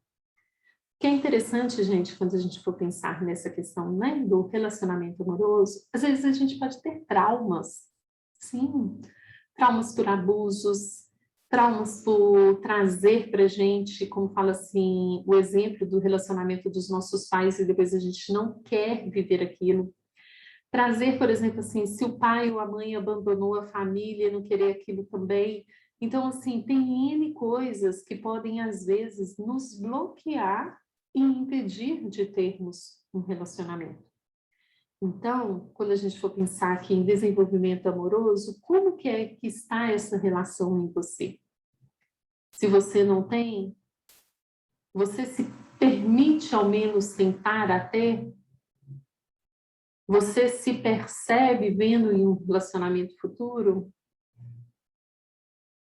Que é interessante, gente, quando a gente for pensar nessa questão, né, do relacionamento amoroso, às vezes a gente pode ter traumas, sim, traumas por abusos, traumas por trazer para a gente, como fala assim, o exemplo do relacionamento dos nossos pais e depois a gente não quer viver aquilo. Trazer, por exemplo, assim, se o pai ou a mãe abandonou a família, não querer aquilo também. Então, assim, tem N coisas que podem, às vezes, nos bloquear e impedir de termos um relacionamento. Então, quando a gente for pensar aqui em desenvolvimento amoroso, como que é que está essa relação em você? Se você não tem, você se permite ao menos tentar até? Você se percebe vendo em um relacionamento futuro?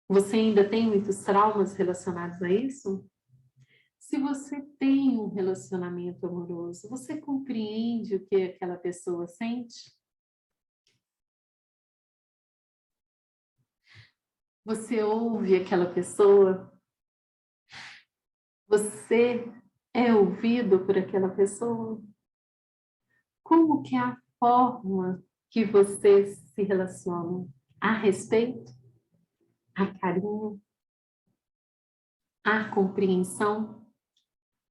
Você ainda tem muitos traumas relacionados a isso? Se você tem um relacionamento amoroso, você compreende o que aquela pessoa sente? Você ouve aquela pessoa? Você é ouvido por aquela pessoa? Como que é a forma que vocês se relacionam? Há respeito? Há carinho? Há compreensão?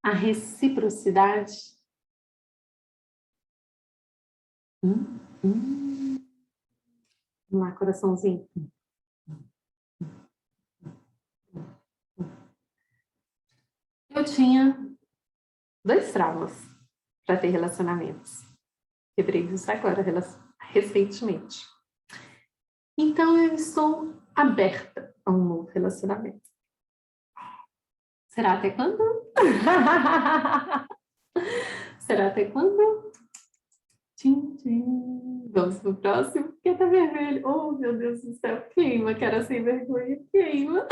Há reciprocidade? Hum, hum. Vamos lá, coraçãozinho. Eu tinha 2 traumas para ter relacionamentos. Quebrei isso agora, recentemente. Então, eu estou aberta a um novo relacionamento. Será até quando? Será até quando? Tchim, tchim. Vamos pro próximo, porque tá vermelho. Oh, meu Deus do céu, queima, cara sem vergonha, queima.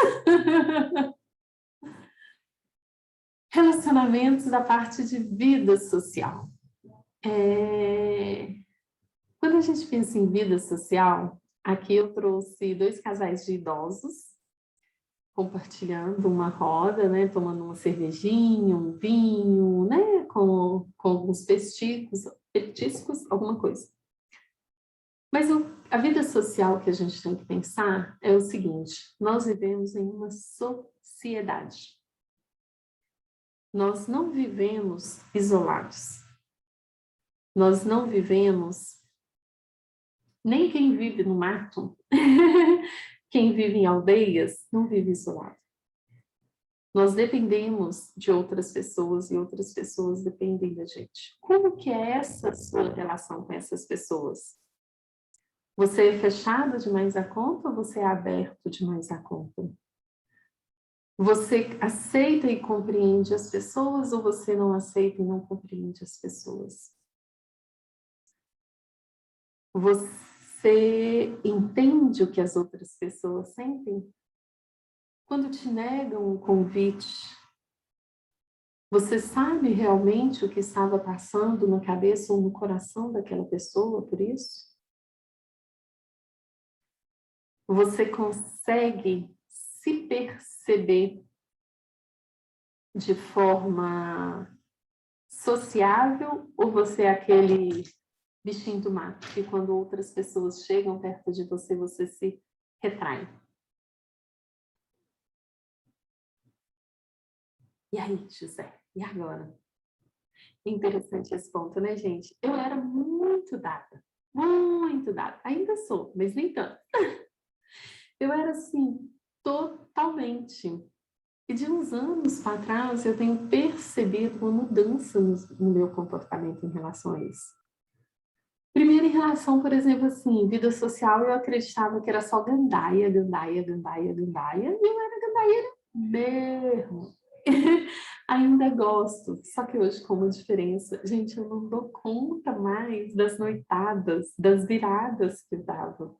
Relacionamentos da parte de vida social. Quando a gente pensa em vida social, aqui eu trouxe 2 casais de idosos compartilhando uma roda, né, tomando uma cervejinha, um vinho, né, com alguns petiscos, alguma coisa. Mas a vida social que a gente tem que pensar é o seguinte: nós vivemos em uma sociedade. Nós não vivemos isolados. Nós não vivemos, nem quem vive no mato, quem vive em aldeias, não vive isolado. Nós dependemos de outras pessoas e outras pessoas dependem da gente. Como que é essa sua relação com essas pessoas? Você é fechado demais a conta ou você é aberto demais a conta? Você aceita e compreende as pessoas ou você não aceita e não compreende as pessoas? Você entende o que as outras pessoas sentem? Quando te negam um convite, você sabe realmente o que estava passando na cabeça ou no coração daquela pessoa por isso? Você consegue se perceber de forma sociável ou você é aquele bichinho do mato que quando outras pessoas chegam perto de você, você se retrai? E aí, José? E agora? Interessante esse ponto, né, gente? Eu era muito dada. Muito dada. Ainda sou, mas nem tanto. Eu era assim, totalmente. E de uns anos para trás, eu tenho percebido uma mudança no meu comportamento em relação a isso. Primeiro, em relação, por exemplo, assim, vida social, eu acreditava que era só gandaia, gandaia, gandaia, gandaia, e eu era gandaieira mesmo. Ainda gosto, só que hoje com uma diferença. Gente, eu não dou conta mais das noitadas, das viradas que eu dava.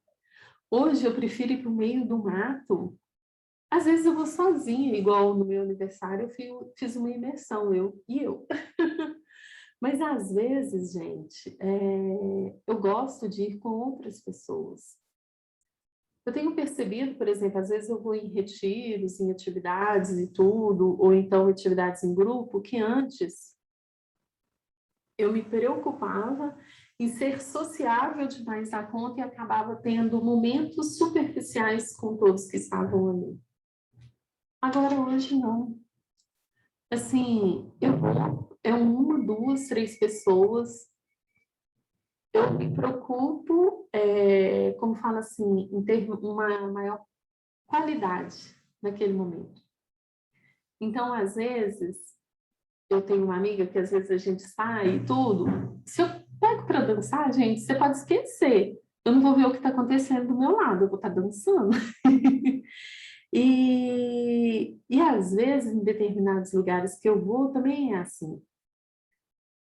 Hoje eu prefiro ir para o meio do mato. Às vezes eu vou sozinha, igual no meu aniversário, eu fiz uma imersão, eu e eu. Mas, às vezes, gente, eu gosto de ir com outras pessoas. Eu tenho percebido, por exemplo, às vezes eu vou em retiros, em atividades e tudo, ou então atividades em grupo, que antes eu me preocupava em ser sociável demais da conta e acabava tendo momentos superficiais com todos que estavam ali. Agora, hoje, não. Assim, é uma, duas, três pessoas, eu me preocupo, como fala assim, em ter uma maior qualidade naquele momento. Então, às vezes, eu tenho uma amiga que às vezes a gente sai e tudo, se eu pego para dançar, gente, você pode esquecer, eu não vou ver o que está acontecendo do meu lado, eu vou estar dançando. E às vezes, em determinados lugares que eu vou, também é assim.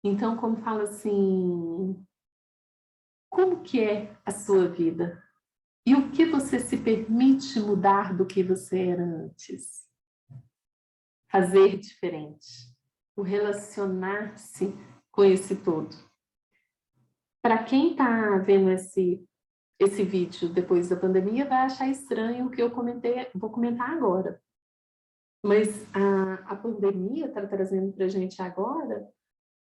Então, como fala assim, como que é a sua vida? E o que você se permite mudar do que você era antes? Fazer diferente. O relacionar-se com esse todo. Para quem está vendo esse vídeo depois da pandemia, vai achar estranho o que eu vou comentar agora. Mas a pandemia está trazendo para a gente agora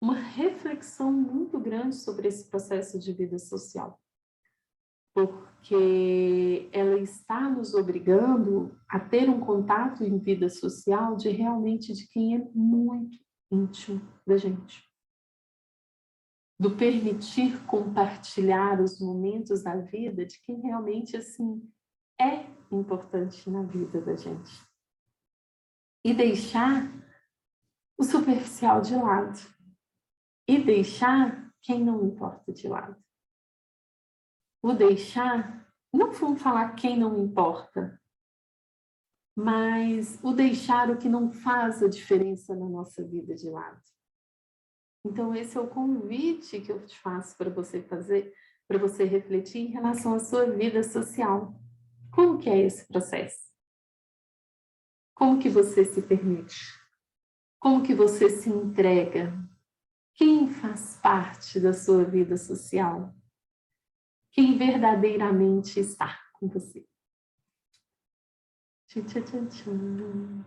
uma reflexão muito grande sobre esse processo de vida social. Porque ela está nos obrigando a ter um contato em vida social de quem é muito íntimo da gente. Do permitir compartilhar os momentos da vida de quem realmente, assim, é importante na vida da gente. E deixar o superficial de lado. E deixar quem não importa de lado. O deixar, não vamos falar quem não importa, mas o deixar o que não faz a diferença na nossa vida de lado. Então, esse é o convite que eu te faço para você fazer, para você refletir em relação à sua vida social. Como que é esse processo? Como que você se permite? Como que você se entrega? Quem faz parte da sua vida social? Quem verdadeiramente está com você? Tchim, tchim, tchim, tchim.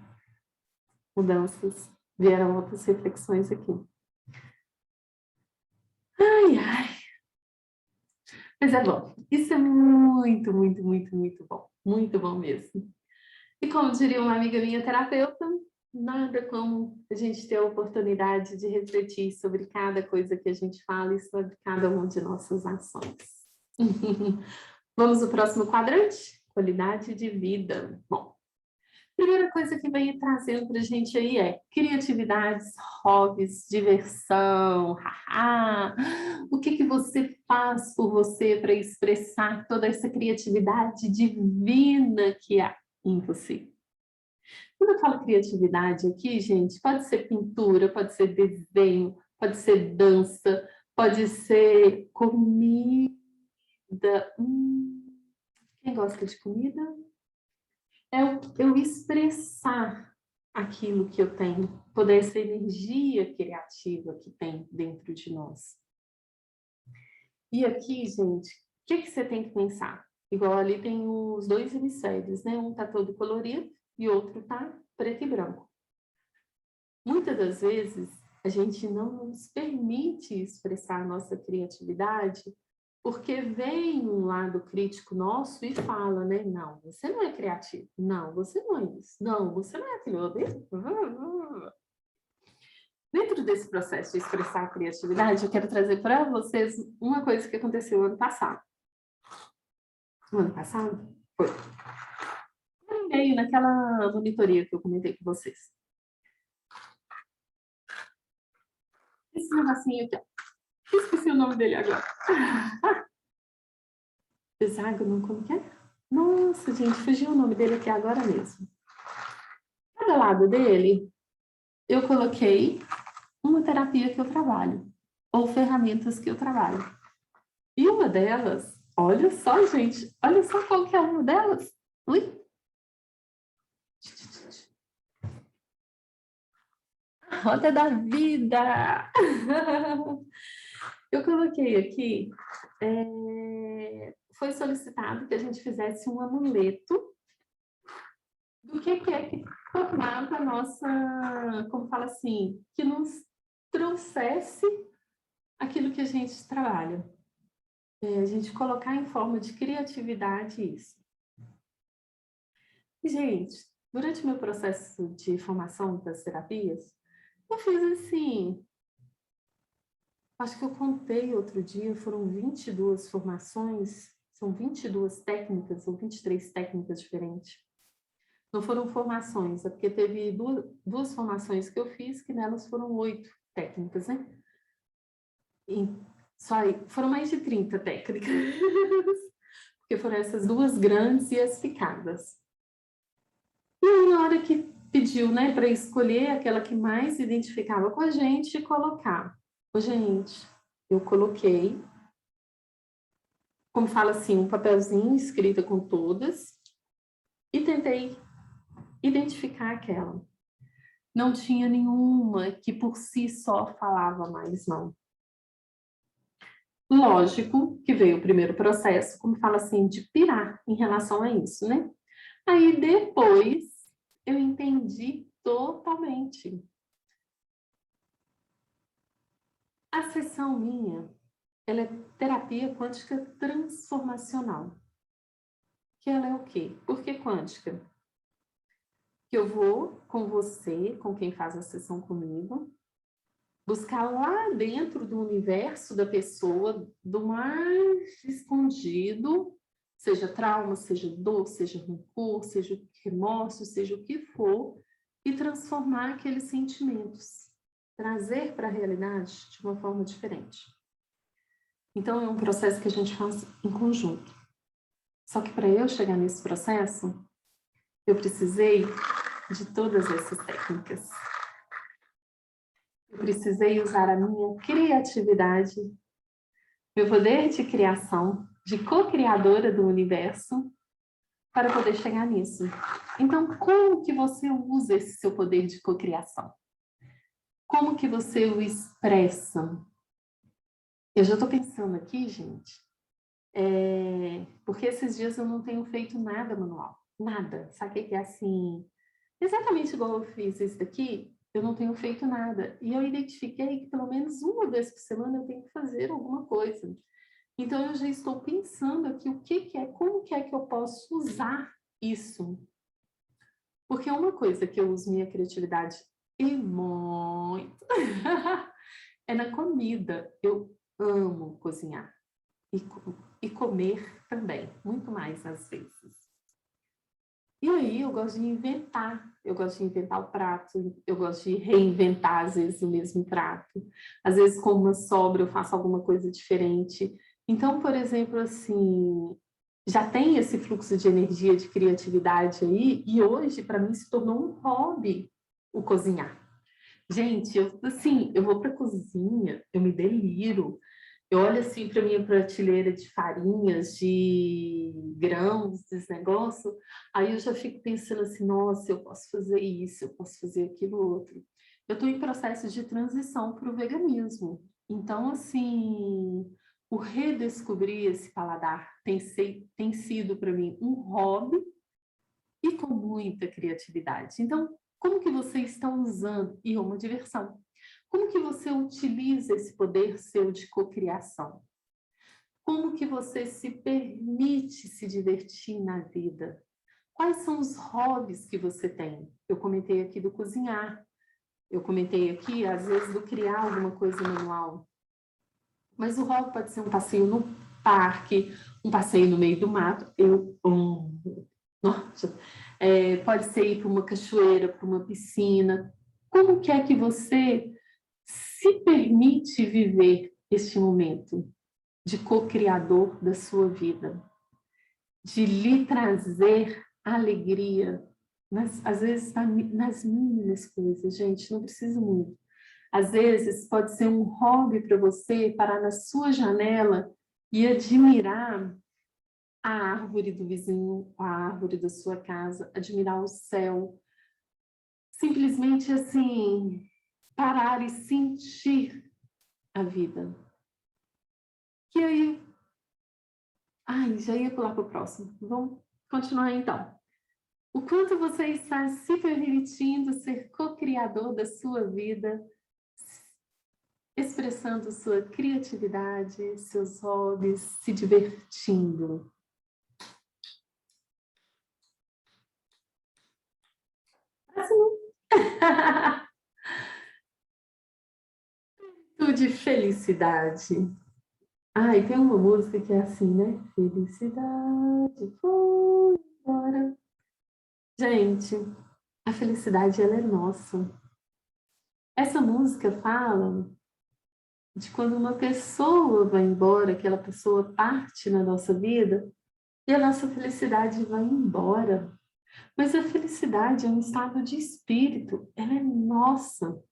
Mudanças. Vieram outras reflexões aqui. Ai, ai. Mas é bom. Isso é muito, muito, muito, muito bom. Muito bom mesmo. E como diria uma amiga minha terapeuta, nada como a gente ter a oportunidade de refletir sobre cada coisa que a gente fala e sobre cada uma de nossas ações. Vamos ao próximo quadrante? Qualidade de vida. Bom, primeira coisa que vem trazendo para a gente aí é criatividades, hobbies, diversão, haha. O que você faz por você para expressar toda essa criatividade divina que há em você? Quando eu falo criatividade aqui, gente, pode ser pintura, pode ser desenho, pode ser dança, pode ser comida. Quem gosta de comida? É eu expressar aquilo que eu tenho, toda essa energia criativa que tem dentro de nós. E aqui, gente, o que você tem que pensar? Igual ali tem os dois hemisférios, né? Um tá todo colorido e outro tá preto e branco. Muitas das vezes, a gente não nos permite expressar a nossa criatividade porque vem um lado crítico nosso e fala, né? Não, você não é criativo. Não, você não é isso. Não, você não é aquilo. Dentro desse processo de expressar a criatividade, eu quero trazer para vocês uma coisa que aconteceu ano passado. No ano passado? Foi. Eu veio naquela monitoria que eu comentei com vocês. Esse negocinho aqui, ó. Esqueci o nome dele agora. Hexágono, como que é? Nossa, gente, fugiu o nome dele aqui agora mesmo. Cada lado dele, eu coloquei uma terapia que eu trabalho, ou ferramentas que eu trabalho. E uma delas, olha só, gente, olha só qual que é uma delas. Ui. A roda da vida. Eu coloquei aqui, foi solicitado que a gente fizesse um amuleto do que é que formava a nossa, como fala assim, que nos trouxesse aquilo que a gente trabalha. A gente colocar em forma de criatividade isso. E, gente, durante o meu processo de formação das terapias, eu fiz assim, acho que eu contei outro dia, foram 22 formações, são 22 técnicas ou 23 técnicas diferentes. Não foram formações, é porque teve duas formações que eu fiz, que nelas foram 8 técnicas, né? E só aí, foram mais de 30 técnicas, porque foram essas duas grandes e as picadas. E aí, na hora que pediu, né, para escolher aquela que mais se identificava com a gente, colocar. Gente, eu coloquei, como fala assim, um papelzinho escrito com todas, e tentei identificar aquela. Não tinha nenhuma que por si só falava mais, não. Lógico que veio o primeiro processo, como fala assim, de pirar em relação a isso, né? Aí depois eu entendi totalmente. A sessão minha, ela é terapia quântica transformacional. Que ela é o quê? Por que quântica? Que eu vou com você, com quem faz a sessão comigo, buscar lá dentro do universo da pessoa, do mais escondido, seja trauma, seja dor, seja rancor, seja remorso, seja o que for, e transformar aqueles sentimentos, trazer para a realidade de uma forma diferente. Então, é um processo que a gente faz em conjunto. Só que para eu chegar nesse processo, eu precisei de todas essas técnicas. Eu precisei usar a minha criatividade, meu poder de criação, de co-criadora do universo, para poder chegar nisso. Então, como que você usa esse seu poder de co-criação? Como que você o expressa? Eu já estou pensando aqui, gente, porque esses dias eu não tenho feito nada manual. Nada. Sabe o que é assim? Exatamente igual eu fiz esse daqui, eu não tenho feito nada. E eu identifiquei que pelo menos uma vez por semana eu tenho que fazer alguma coisa. Então, eu já estou pensando aqui o que é, como que é que eu posso usar isso. Porque uma coisa que eu uso minha criatividade e muito é na comida. Eu amo cozinhar e comer também, muito mais às vezes. E aí eu gosto de inventar o prato, eu gosto de reinventar às vezes o mesmo prato. Às vezes com uma sobra eu faço alguma coisa diferente. Então, por exemplo, assim, já tem esse fluxo de energia, de criatividade aí, e hoje para mim se tornou um hobby o cozinhar. Gente, eu vou para a cozinha, eu me deliro. Eu olho assim para minha prateleira de farinhas, de grãos, desse negócio, aí eu já fico pensando assim, nossa, eu posso fazer isso, eu posso fazer aquilo outro. Eu estou em processo de transição para o veganismo. Então, assim, o redescobrir esse paladar tem sido para mim um hobby e com muita criatividade. Então, como que você está usando? E uma diversão. Como que você utiliza esse poder seu de cocriação? Como que você se permite se divertir na vida? Quais são os hobbies que você tem? Eu comentei aqui do cozinhar. Eu comentei aqui, às vezes, do criar alguma coisa manual. Mas o hobby pode ser um passeio no parque, um passeio no meio do mato. Nossa, pode ser ir para uma cachoeira, para uma piscina. Como que é que você se permite viver este momento de co-criador da sua vida? De lhe trazer alegria, às vezes nas mínimas coisas, gente, não precisa muito. Às vezes pode ser um hobby para você parar na sua janela e admirar a árvore do vizinho, a árvore da sua casa, admirar o céu. Simplesmente assim, parar e sentir a vida. E aí, já ia pular para o próximo. Vamos continuar então. O quanto você está se permitindo ser co-criador da sua vida, expressando sua criatividade, seus hobbies, se divertindo. Tudo de felicidade. E tem uma música que é assim, né? Felicidade foi embora. Gente, a felicidade, ela é nossa. Essa música fala de quando uma pessoa vai embora, aquela pessoa parte na nossa vida, e a nossa felicidade vai embora. Mas a felicidade é um estado de espírito, ela é nossa.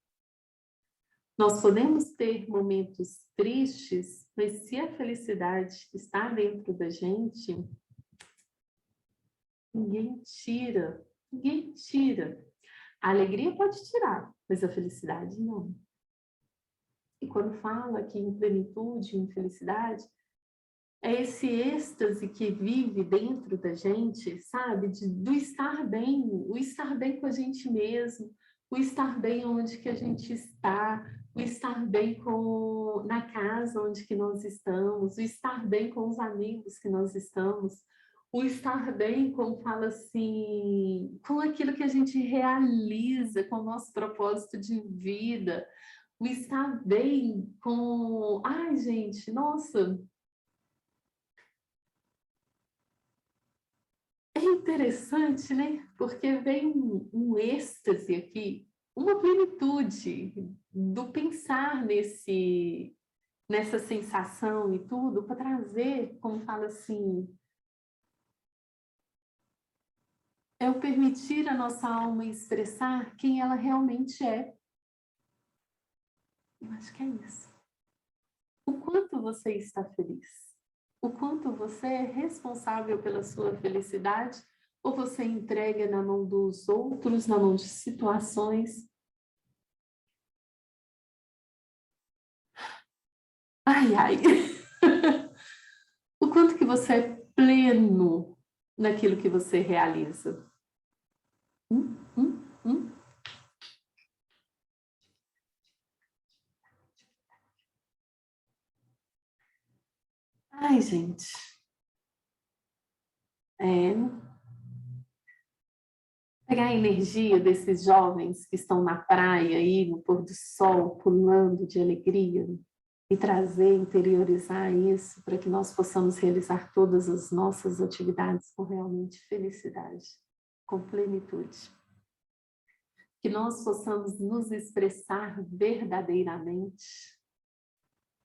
Nós podemos ter momentos tristes, mas se a felicidade está dentro da gente, ninguém tira, ninguém tira. A alegria pode tirar, mas a felicidade não. E quando fala aqui em plenitude, em felicidade, é esse êxtase que vive dentro da gente, sabe? Do estar bem, o estar bem com a gente mesmo, o estar bem onde que a gente está, o estar bem na casa onde que nós estamos, o estar bem com os amigos que nós estamos, o estar bem, como fala assim, com aquilo que a gente realiza, com o nosso propósito de vida, o estar bem com... gente, nossa... É interessante, né? Porque vem um êxtase aqui, uma plenitude do pensar nessa sensação e tudo, para trazer, como fala assim, é o permitir a nossa alma expressar quem ela realmente é. Eu acho que é isso. O quanto você está feliz? O quanto você é responsável pela sua felicidade? Ou você entrega na mão dos outros, na mão de situações? Ai. O quanto que você é pleno naquilo que você realiza? Hum, hum, hum. Gente. Pegar a energia desses jovens que estão na praia aí, no pôr do sol, pulando de alegria, e trazer, interiorizar isso para que nós possamos realizar todas as nossas atividades com realmente felicidade, com plenitude. Que nós possamos nos expressar verdadeiramente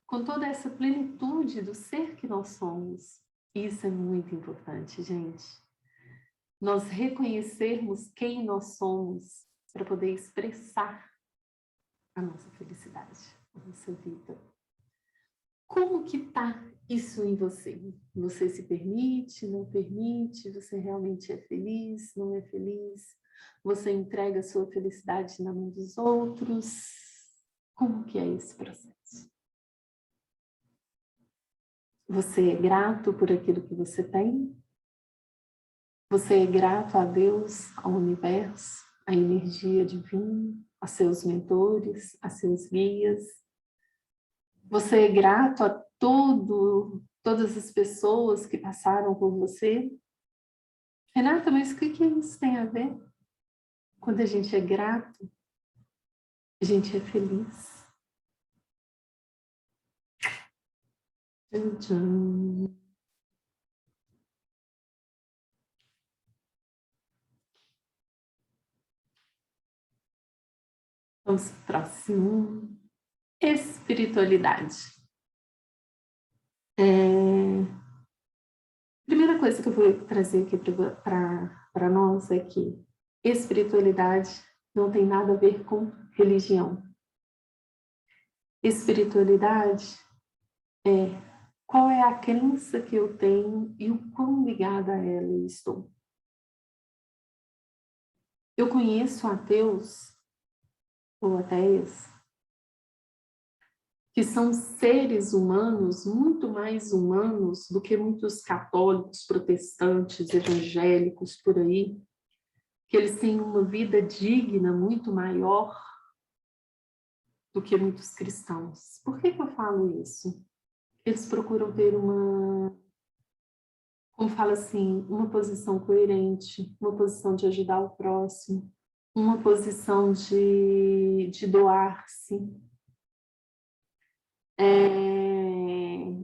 com toda essa plenitude do ser que nós somos. Isso é muito importante, gente. Nós reconhecermos quem nós somos para poder expressar a nossa felicidade, a nossa vida. Como que está isso em você? Você se permite, não permite? Você realmente é feliz, não é feliz? Você entrega a sua felicidade na mão dos outros? Como que é esse processo? Você é grato por aquilo que você tem? Você é grato a Deus, ao universo, à energia divina, a seus mentores, a seus guias? Você é grato a todas as pessoas que passaram por você? Renata, mas o que isso tem a ver? Quando a gente é grato, a gente é feliz. Tchan, tchan. Vamos para o próximo. Espiritualidade. Primeira coisa que eu vou trazer aqui para nós é que espiritualidade não tem nada a ver com religião. Espiritualidade é qual é a crença que eu tenho e o quão ligada a ela eu estou. Eu conheço ateus ou ateias que são seres humanos, muito mais humanos do que muitos católicos, protestantes, evangélicos por aí, que eles têm uma vida digna muito maior do que muitos cristãos. Por que eu falo isso? Eles procuram ter uma, como fala assim, uma posição coerente, uma posição de ajudar o próximo, uma posição de doar-se.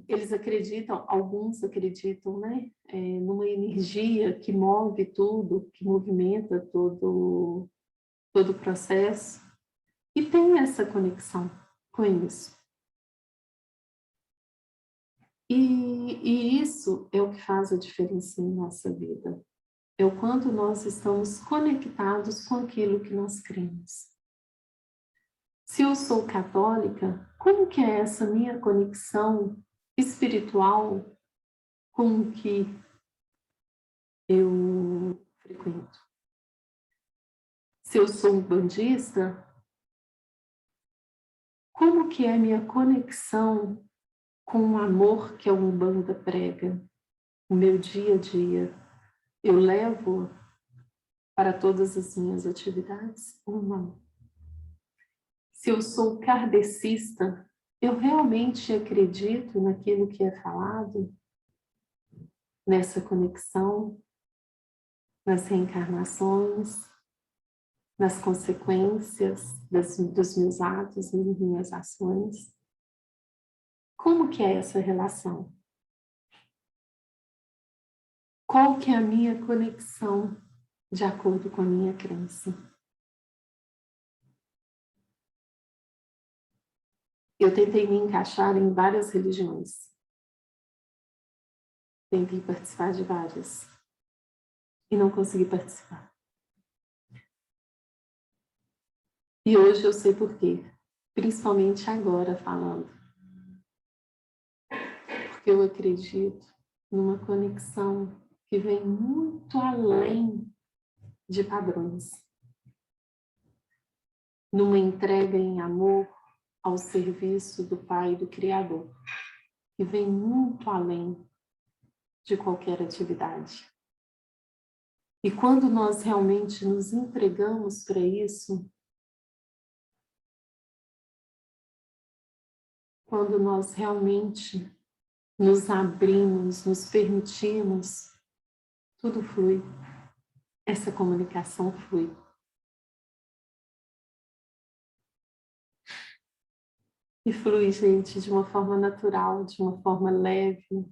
Eles acreditam, alguns acreditam, né, numa energia que move tudo, que movimenta todo o processo, e tem essa conexão com isso. E isso é o que faz a diferença em nossa vida. É o quanto nós estamos conectados com aquilo que nós cremos. Se eu sou católica, como que é essa minha conexão espiritual com o que eu frequento? Se eu sou umbandista, como que é a minha conexão com o amor que a Umbanda prega? O meu dia a dia, eu levo para todas as minhas atividades ou não? Se eu sou kardecista, eu realmente acredito naquilo que é falado, nessa conexão, nas reencarnações, nas consequências dos meus atos e das minhas ações? Como que é essa relação? Qual que é a minha conexão de acordo com a minha crença? Eu tentei me encaixar em várias religiões. Tentei participar de várias. E não consegui participar. E hoje eu sei por quê. Principalmente agora falando. Porque eu acredito numa conexão que vem muito além de padrões. Numa entrega em amor ao serviço do Pai, do Criador. Que vem muito além de qualquer atividade. E quando nós realmente nos entregamos para isso, quando nós realmente nos abrimos, nos permitimos, tudo flui. Essa comunicação flui. E flui, gente, de uma forma natural, de uma forma leve.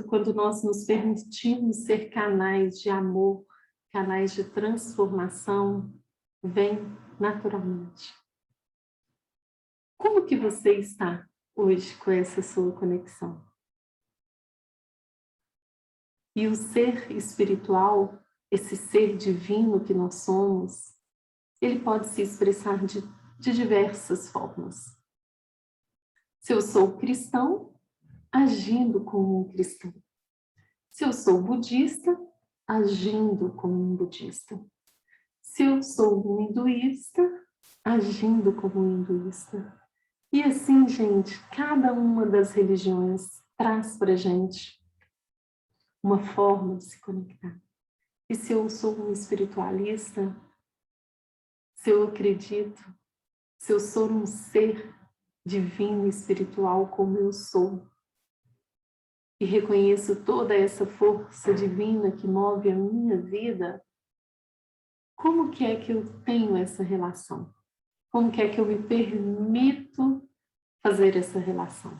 Quando nós nos permitimos ser canais de amor, canais de transformação, vem naturalmente. Como que você está hoje com essa sua conexão? E o ser espiritual, esse ser divino que nós somos, ele pode se expressar de diversas formas. Se eu sou cristão, agindo como um cristão. Se eu sou budista, agindo como um budista. Se eu sou um hinduísta, agindo como um hinduísta. E assim, gente, cada uma das religiões traz para a gente uma forma de se conectar. E se eu sou um espiritualista, se eu acredito, se eu sou um ser divino e espiritual como eu sou, e reconheço toda essa força divina que move a minha vida, como que é que eu tenho essa relação? Como que é que eu me permito fazer essa relação?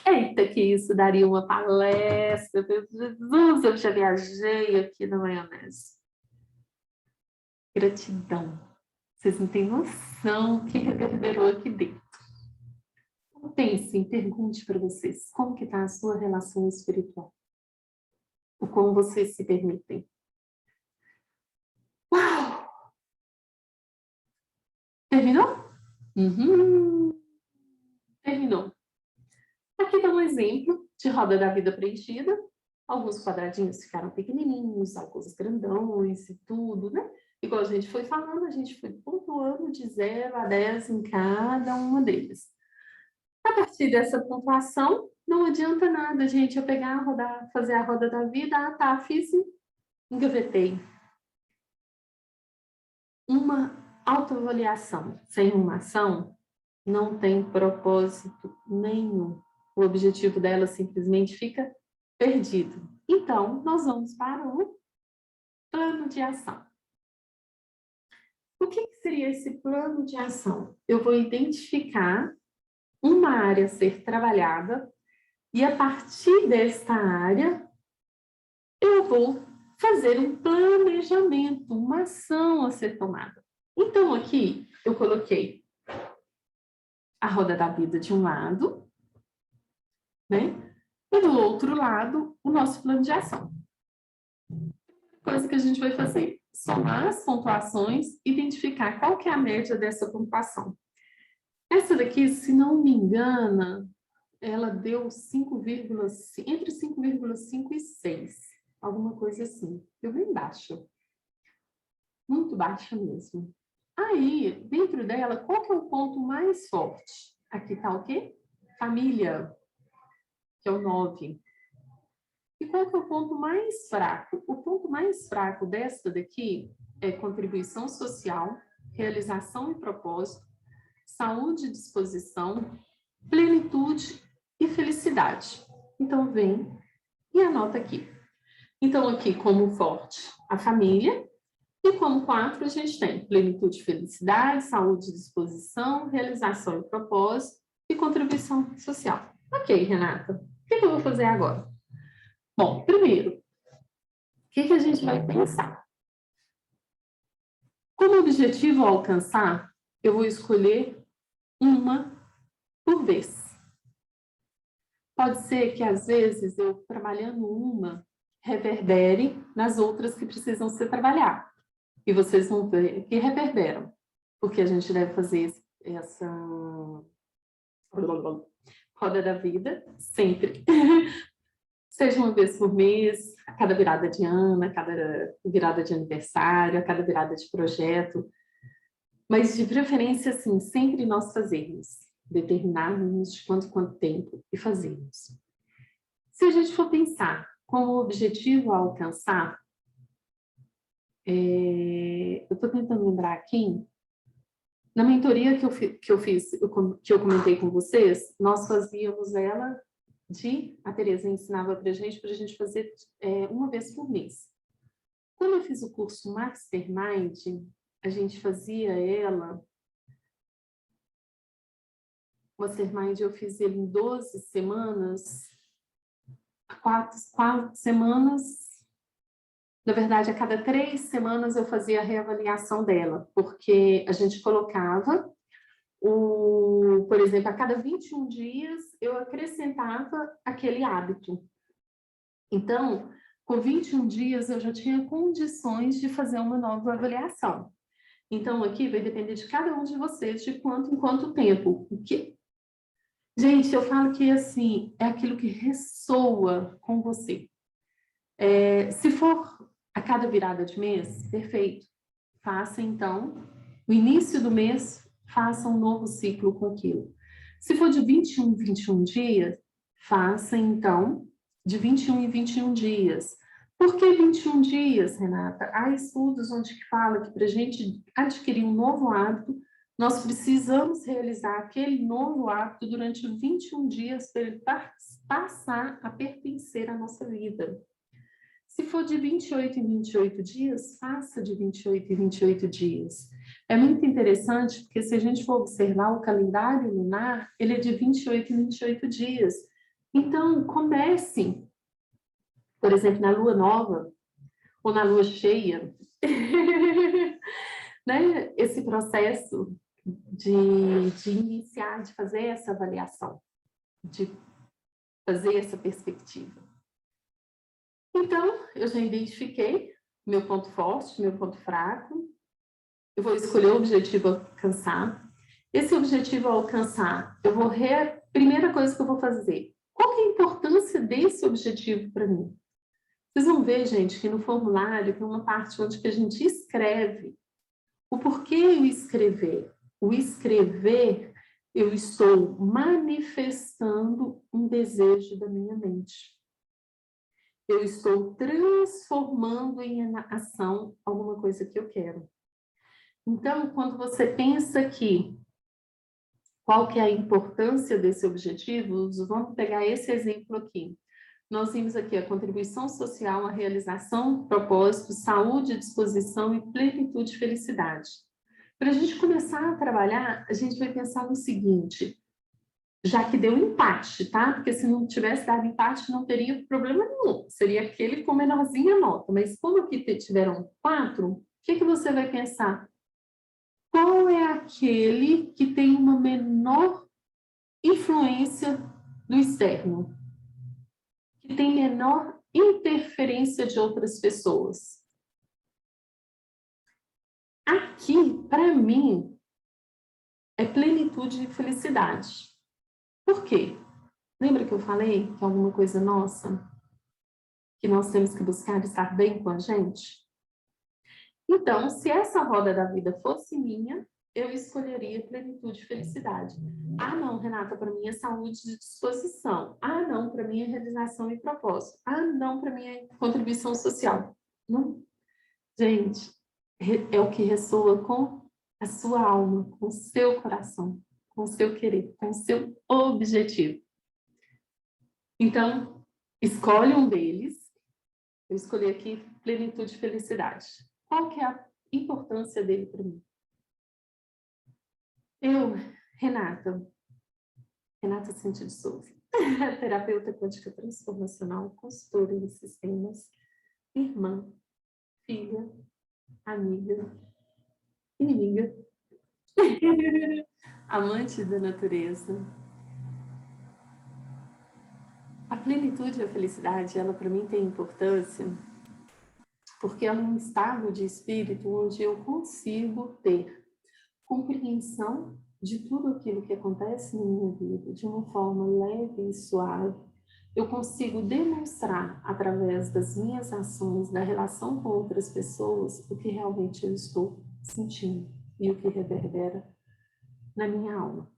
Eita, que isso daria uma palestra. Jesus, eu já viajei aqui na maionese. Gratidão. Vocês não têm noção o que reverberou aqui dentro. Pense, pergunte para vocês, como que está a sua relação espiritual? O como vocês se permitem? Uau! Terminou? Terminou. Aqui está um exemplo de roda da vida preenchida. Alguns quadradinhos ficaram pequenininhos, alguns grandões e tudo, né? Igual a gente foi falando, a gente foi pontuando de 0 a 10 em cada uma deles. A partir dessa pontuação, não adianta nada, gente, eu pegar, rodar, fazer a roda da vida, ah, tá, fiz e engavetei. Uma autoavaliação sem uma ação não tem propósito nenhum. O objetivo dela simplesmente fica perdido. Então, nós vamos para o plano de ação. O que seria esse plano de ação? Eu vou identificar uma área a ser trabalhada e, a partir desta área, eu vou fazer um planejamento, uma ação a ser tomada. Então, aqui, eu coloquei a roda da vida de um lado, né? E do outro lado, o nosso plano de ação. Coisa que a gente vai fazer, somar as pontuações, identificar qual que é a média dessa pontuação. Essa daqui, se não me engano, ela deu 5,5, entre 5,5 e 6, alguma coisa assim. Deu bem baixo. Muito baixa mesmo. Aí, dentro dela, qual que é o ponto mais forte? Aqui está o quê? Família, que é o 9. E qual que é o ponto mais fraco? O ponto mais fraco desta daqui é contribuição social, realização e propósito, saúde e disposição, plenitude e felicidade. Então, vem e anota aqui. Então, aqui, como forte, a família. E como 4, a gente tem plenitude e felicidade, saúde e disposição, realização e propósito e contribuição social. Ok, Renata. O que eu vou fazer agora? Bom, primeiro, o que a gente vai pensar? Como objetivo a alcançar, eu vou escolher uma por vez. Pode ser que, às vezes, eu trabalhando uma, reverbere nas outras que precisam ser trabalhadas. E vocês vão ver que reverberam, porque a gente deve fazer essa roda da vida sempre. Seja uma vez por mês, a cada virada de ano, a cada virada de aniversário, a cada virada de projeto. Mas, de preferência, assim, sempre nós fazermos, determinarmos de quanto tempo e fazermos. Se a gente for pensar com o objetivo a alcançar, eu estou tentando lembrar aqui, na mentoria que eu fiz, que eu comentei com vocês, nós fazíamos ela a Tereza ensinava para a gente fazer uma vez por mês. Quando eu fiz o curso Mastermind, a gente fazia ela, o Mastermind eu fiz ele em 12 semanas, 4 semanas. Na verdade, a cada 3 semanas eu fazia a reavaliação dela, porque a gente colocava, por exemplo, a cada 21 dias eu acrescentava aquele hábito. Então, com 21 dias eu já tinha condições de fazer uma nova avaliação. Então, aqui vai depender de cada um de vocês, de quanto em quanto tempo. Gente, eu falo que, assim, é aquilo que ressoa com você. Se for a cada virada de mês, perfeito. Faça, então, no início do mês, faça um novo ciclo com aquilo. Se for de 21 em 21 dias, faça, então, de 21 em 21 dias. Por que 21 dias, Renata? Há estudos onde fala que para a gente adquirir um novo hábito, nós precisamos realizar aquele novo hábito durante 21 dias para ele passar a pertencer à nossa vida. Se for de 28 em 28 dias, faça de 28 em 28 dias. É muito interessante, porque se a gente for observar o calendário lunar, ele é de 28 em 28 dias. Então, comece, por exemplo, na lua nova, ou na lua cheia, né? Esse processo de iniciar, de fazer essa avaliação, de fazer essa perspectiva. Então, eu já identifiquei meu ponto forte, meu ponto fraco. Eu vou escolher o objetivo a alcançar. Esse objetivo a alcançar, primeira coisa que eu vou fazer, qual que é a importância desse objetivo para mim? Vocês vão ver, gente, que no formulário tem uma parte onde que a gente escreve o porquê o escrever. O escrever, eu estou manifestando um desejo da minha mente. Eu estou transformando em ação alguma coisa que eu quero. Então, quando você pensa que qual que é a importância desse objetivo, vamos pegar esse exemplo aqui. Nós vimos aqui a contribuição social, a realização, propósito, saúde, disposição e plenitude e felicidade. Para a gente começar a trabalhar, a gente vai pensar no seguinte, já que deu empate, tá? Porque se não tivesse dado empate, não teria problema nenhum. Seria aquele com menorzinha nota. Mas como aqui tiveram 4, o que você vai pensar? Qual é aquele que tem uma menor influência do externo? Que tem menor interferência de outras pessoas? Aqui, para mim, é plenitude e felicidade. Por quê? Lembra que eu falei que é alguma coisa nossa? Que nós temos que buscar estar bem com a gente? Então, se essa roda da vida fosse minha, eu escolheria plenitude e felicidade. Ah, não, Renata, para mim é saúde de disposição. Ah, não, para mim é realização e propósito. Ah, não, para mim é contribuição social. Não. Gente, é o que ressoa com a sua alma, com o seu coração, com o seu querer, com o seu objetivo. Então, escolhe um deles. Eu escolhi aqui plenitude e felicidade. Qual que é a importância dele para mim? Eu, Renata Cintia de Souza, terapeuta quântica transformacional, consultora em sistemas, irmã, filha, amiga, inimiga, amante da natureza. A plenitude e a felicidade, ela para mim tem importância porque é um estado de espírito onde eu consigo ter compreensão de tudo aquilo que acontece na minha vida de uma forma leve e suave. Eu consigo demonstrar, através das minhas ações, da relação com outras pessoas, o que realmente eu estou sentindo e o que reverbera na minha alma.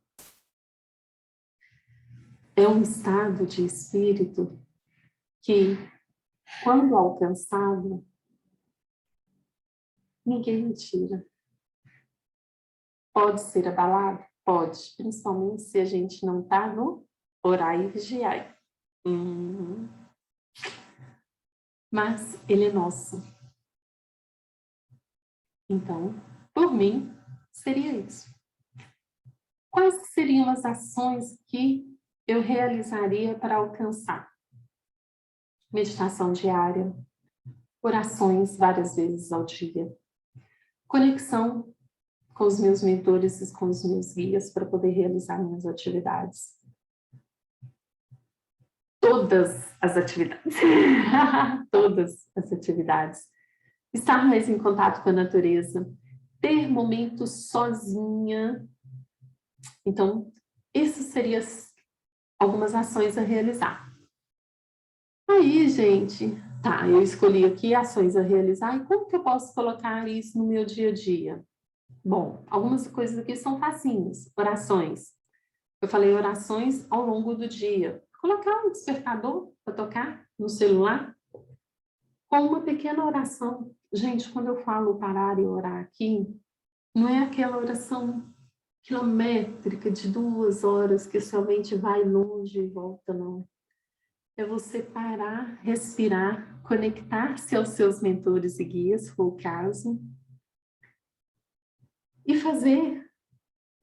É um estado de espírito que, quando alcançado, ninguém me tira. Pode ser abalado? Pode, principalmente se a gente não está no orar e vigiar. Mas ele é nosso. Então, por mim, seria isso. Quais seriam as ações que eu realizaria para alcançar? Meditação diária, orações várias vezes ao dia, conexão com os meus mentores e com os meus guias para poder realizar minhas atividades. Todas as atividades. Todas as atividades. Estar mais em contato com a natureza. Ter momentos sozinha. Então, isso seriam algumas ações a realizar. Aí, gente, tá, eu escolhi aqui ações a realizar. E como que eu posso colocar isso no meu dia a dia? Bom, algumas coisas aqui são facinhas. Orações. Eu falei orações ao longo do dia. Colocar um despertador para tocar no celular com uma pequena oração. Gente, quando eu falo parar e orar aqui, não é aquela oração quilométrica de 2 horas que somente vai longe e volta, não. É você parar, respirar, conectar-se aos seus mentores e guias, se for o caso, e fazer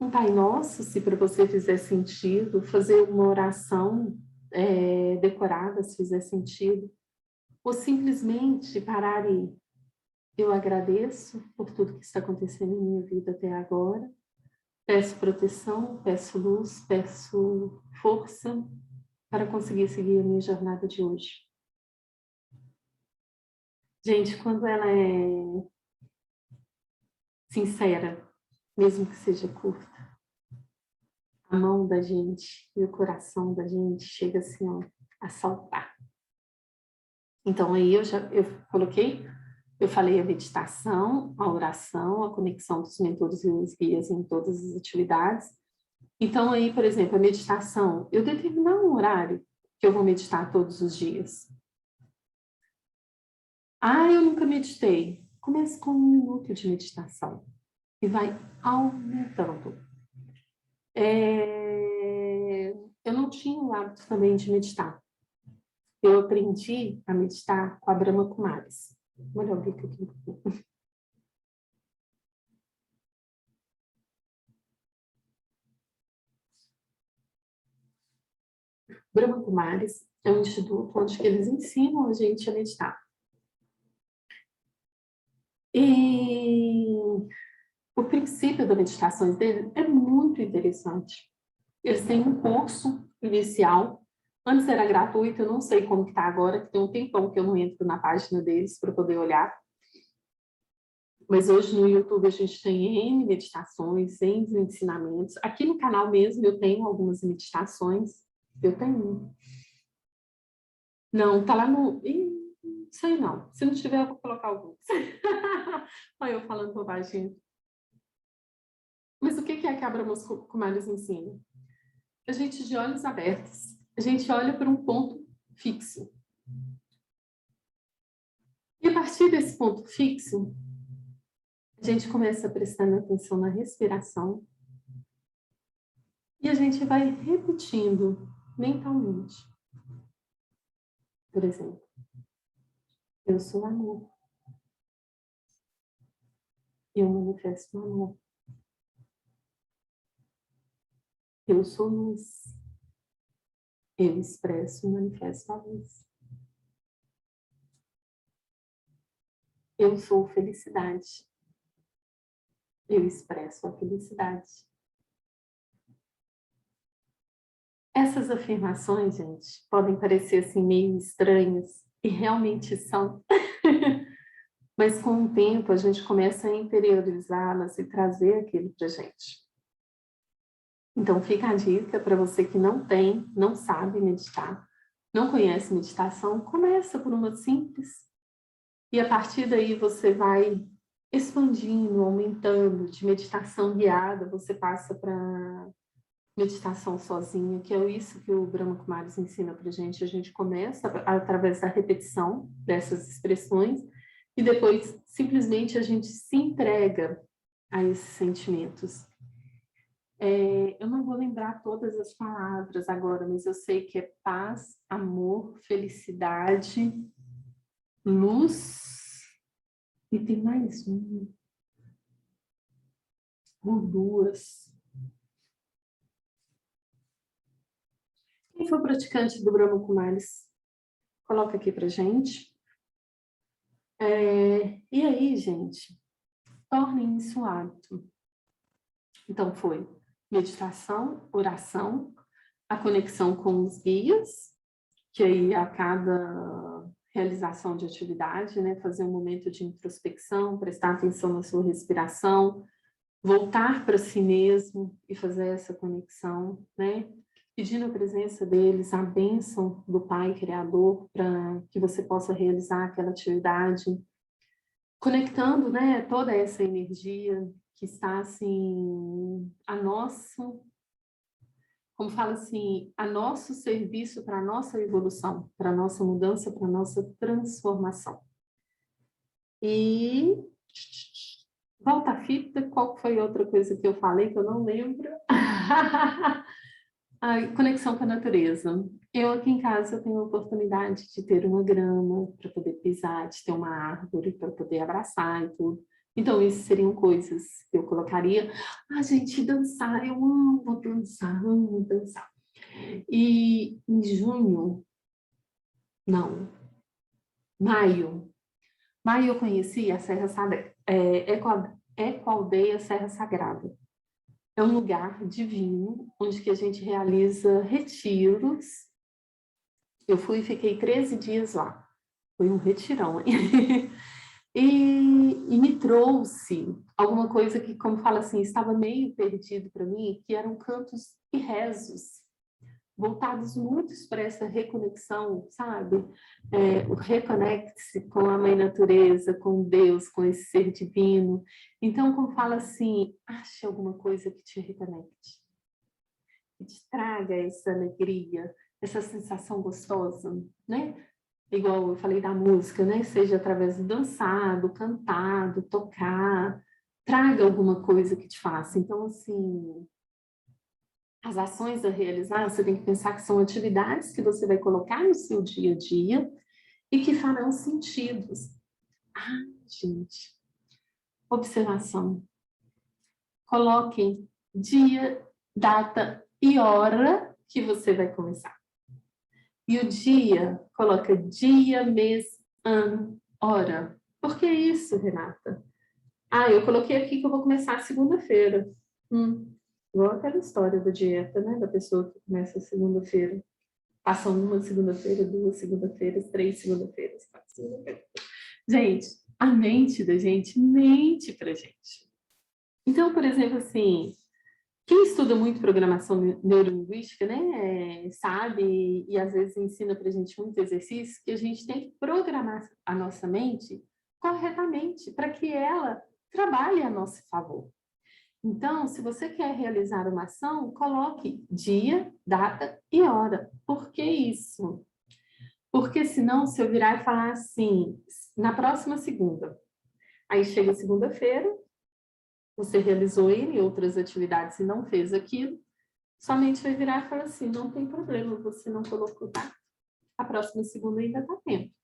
um Pai Nosso, se para você fizer sentido, fazer uma oração decorada, se fizer sentido, ou simplesmente parar e eu agradeço por tudo que está acontecendo em minha vida até agora, peço proteção, peço luz, peço força para conseguir seguir a minha jornada de hoje. Gente, quando ela é sincera, mesmo que seja curta, a mão da gente e o coração da gente chega assim, ó, a saltar. Então, aí eu coloquei, eu falei a meditação, a oração, a conexão dos mentores e os guias em todas as atividades. Então, aí, por exemplo, a meditação, eu determinar um horário que eu vou meditar todos os dias. Ah, eu nunca meditei. Comece com 1 minuto de meditação e vai aumentando. Eu não tinha o hábito também de meditar. Eu aprendi a meditar com a Brahma Kumaris. Olha o bico aqui. Brahma Kumaris é um instituto onde eles ensinam a gente a meditar. E o princípio da meditação dele é muito interessante. Eles têm um curso inicial. Antes era gratuito, eu não sei como que está agora, que tem um tempão que eu não entro na página deles para poder olhar. Mas hoje no YouTube a gente tem N meditações, N ensinamentos. Aqui no canal mesmo eu tenho algumas meditações. Eu tenho. Não, tá lá no... Não sei não. Se não tiver, eu vou colocar alguns. Olha eu falando bobagem. Mas o que é que a Brahma Kumaris ensina? A gente de olhos abertos. A gente olha para um ponto fixo. E a partir desse ponto fixo, a gente começa prestando atenção na respiração e a gente vai repetindo mentalmente. Por exemplo, eu sou amor. Eu manifesto amor. Eu sou luz. Eu expresso e manifesto a luz. Eu sou felicidade. Eu expresso a felicidade. Essas afirmações, gente, podem parecer assim meio estranhas, e realmente são. Mas com o tempo a gente começa a interiorizá-las e trazer aquilo para a gente. Então fica a dica para você que não sabe meditar, não conhece meditação, começa por uma simples. E a partir daí você vai expandindo, aumentando, de meditação guiada, você passa para meditação sozinha, que é isso que o Brahma Kumaris ensina para a gente começa através da repetição dessas expressões e depois simplesmente a gente se entrega a esses sentimentos. Eu não vou lembrar todas as palavras agora, mas eu sei que é paz, amor, felicidade, luz e tem mais uma, ou duas. Quem for praticante do Brahma Kumaris, coloca aqui pra gente. E aí, gente, tornem isso hábito. Então, foi meditação, oração, a conexão com os guias, que aí a cada realização de atividade, né, fazer um momento de introspecção, prestar atenção na sua respiração, voltar para si mesmo e fazer essa conexão, né? Pedindo a presença deles, a bênção do Pai Criador para que você possa realizar aquela atividade, conectando, né, toda essa energia que está assim a nosso, como fala assim, a nosso serviço para a nossa evolução, para a nossa mudança, para a nossa transformação. E volta a fita, qual foi outra coisa que eu falei que eu não lembro? A conexão com a natureza. Eu aqui em casa tenho a oportunidade de ter uma grama para poder pisar, de ter uma árvore para poder abraçar e tudo. Então, isso seriam coisas que eu colocaria. Gente, dançar, eu amo dançar, amo dançar. E em junho, não, maio eu conheci a Serra Sagrada, Ecoaldeia Serra Sagrada. É um lugar divino, onde que a gente realiza retiros. Eu fui e fiquei 13 dias lá. Foi um retirão. E me trouxe alguma coisa que, como fala assim, estava meio perdido para mim, que eram cantos e rezos. voltados muito para essa reconexão, sabe? O reconecte-se com a mãe natureza, com Deus, com esse ser divino. Então, como fala assim, ache alguma coisa que te reconecte, que te traga essa alegria, essa sensação gostosa, né? Igual eu falei da música, né? Seja através do dançar, do cantar, do tocar, traga alguma coisa que te faça. Então, assim, as ações a realizar, você tem que pensar que são atividades que você vai colocar no seu dia a dia e que farão sentido. Ah, gente, observação. Coloquem dia, data e hora que você vai começar. E o dia, coloca dia, mês, ano, hora. Por que isso, Renata? Ah, eu coloquei aqui que eu vou começar segunda-feira. Igual aquela história da dieta, né? Da pessoa que começa segunda-feira. Passam uma segunda-feira, 2 segunda-feiras, 3 segunda-feiras, 4 segunda-feiras. Gente, a mente da gente mente pra gente. Então, por exemplo, assim, quem estuda muito programação neurolinguística, né, sabe e às vezes ensina pra gente muito exercício que a gente tem que programar a nossa mente corretamente para que ela trabalhe a nosso favor. Então, se você quer realizar uma ação, coloque dia, data e hora. Por que isso? Porque senão, se eu virar e falar assim, na próxima segunda, aí chega segunda-feira, você realizou N outras atividades e não fez aquilo, somente vai virar e falar assim, não tem problema, você não colocou data. A próxima segunda ainda dá tempo.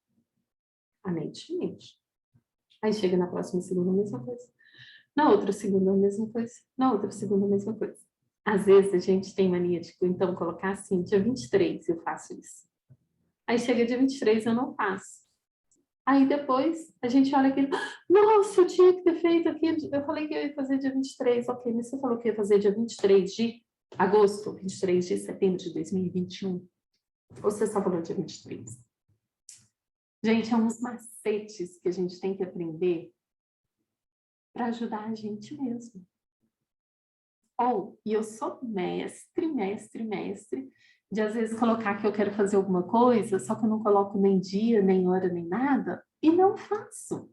A mente mente. Aí chega na próxima segunda, a mesma coisa. Na outra segunda, a mesma coisa. Na outra segunda, a mesma coisa. Às vezes a gente tem mania de, então, colocar assim, dia 23 eu faço isso. Aí chega dia 23 eu não faço. Aí depois a gente olha aquilo, nossa, eu tinha que ter feito aquilo. Eu falei que eu ia fazer dia 23, ok, mas você falou que ia fazer dia 23 de agosto, 23 de setembro de 2021. Ou você só falou dia 23? Gente, é uns macetes que a gente tem que aprender para ajudar a gente mesmo. E eu sou mestre, de às vezes colocar que eu quero fazer alguma coisa, só que eu não coloco nem dia, nem hora, nem nada, e não faço.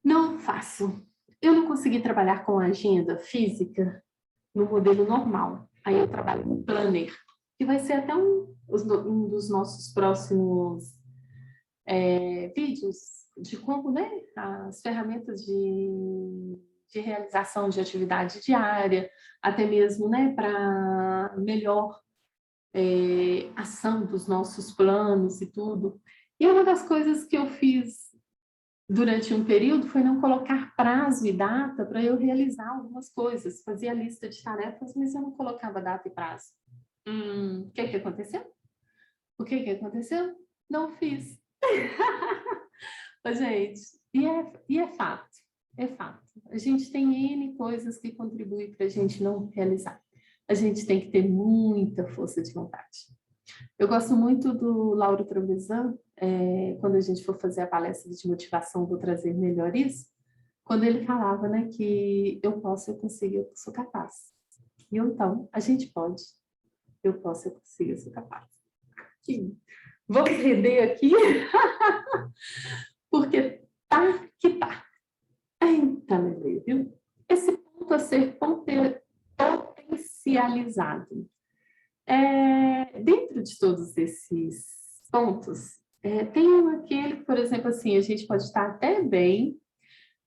Não faço. Eu não consegui trabalhar com agenda física no modelo normal. Aí eu trabalho com planner, que vai ser até um dos nossos próximos vídeos de como, né, as ferramentas de realização de atividade diária, até mesmo, né, para melhor ação dos nossos planos e tudo. E uma das coisas que eu fiz durante um período foi não colocar prazo e data para eu realizar algumas coisas. Fazia a lista de tarefas, mas eu não colocava data e prazo. O que aconteceu? O que aconteceu? Não fiz. Gente, e é fato. É fato. A gente tem N coisas que contribuem para a gente não realizar. A gente tem que ter muita força de vontade. Eu gosto muito do Lauro Trevisan, quando a gente for fazer a palestra de motivação, vou trazer melhor isso, quando ele falava, né, que eu posso, eu consigo, eu sou capaz. E então, a gente pode, eu posso, eu consigo, eu sou capaz. Vamos render aqui, porque tá que tá. Eita, meu Deus, viu? Esse ponto a ser potencializado. Dentro de todos esses pontos, tem aquele, por exemplo, assim, a gente pode estar até bem,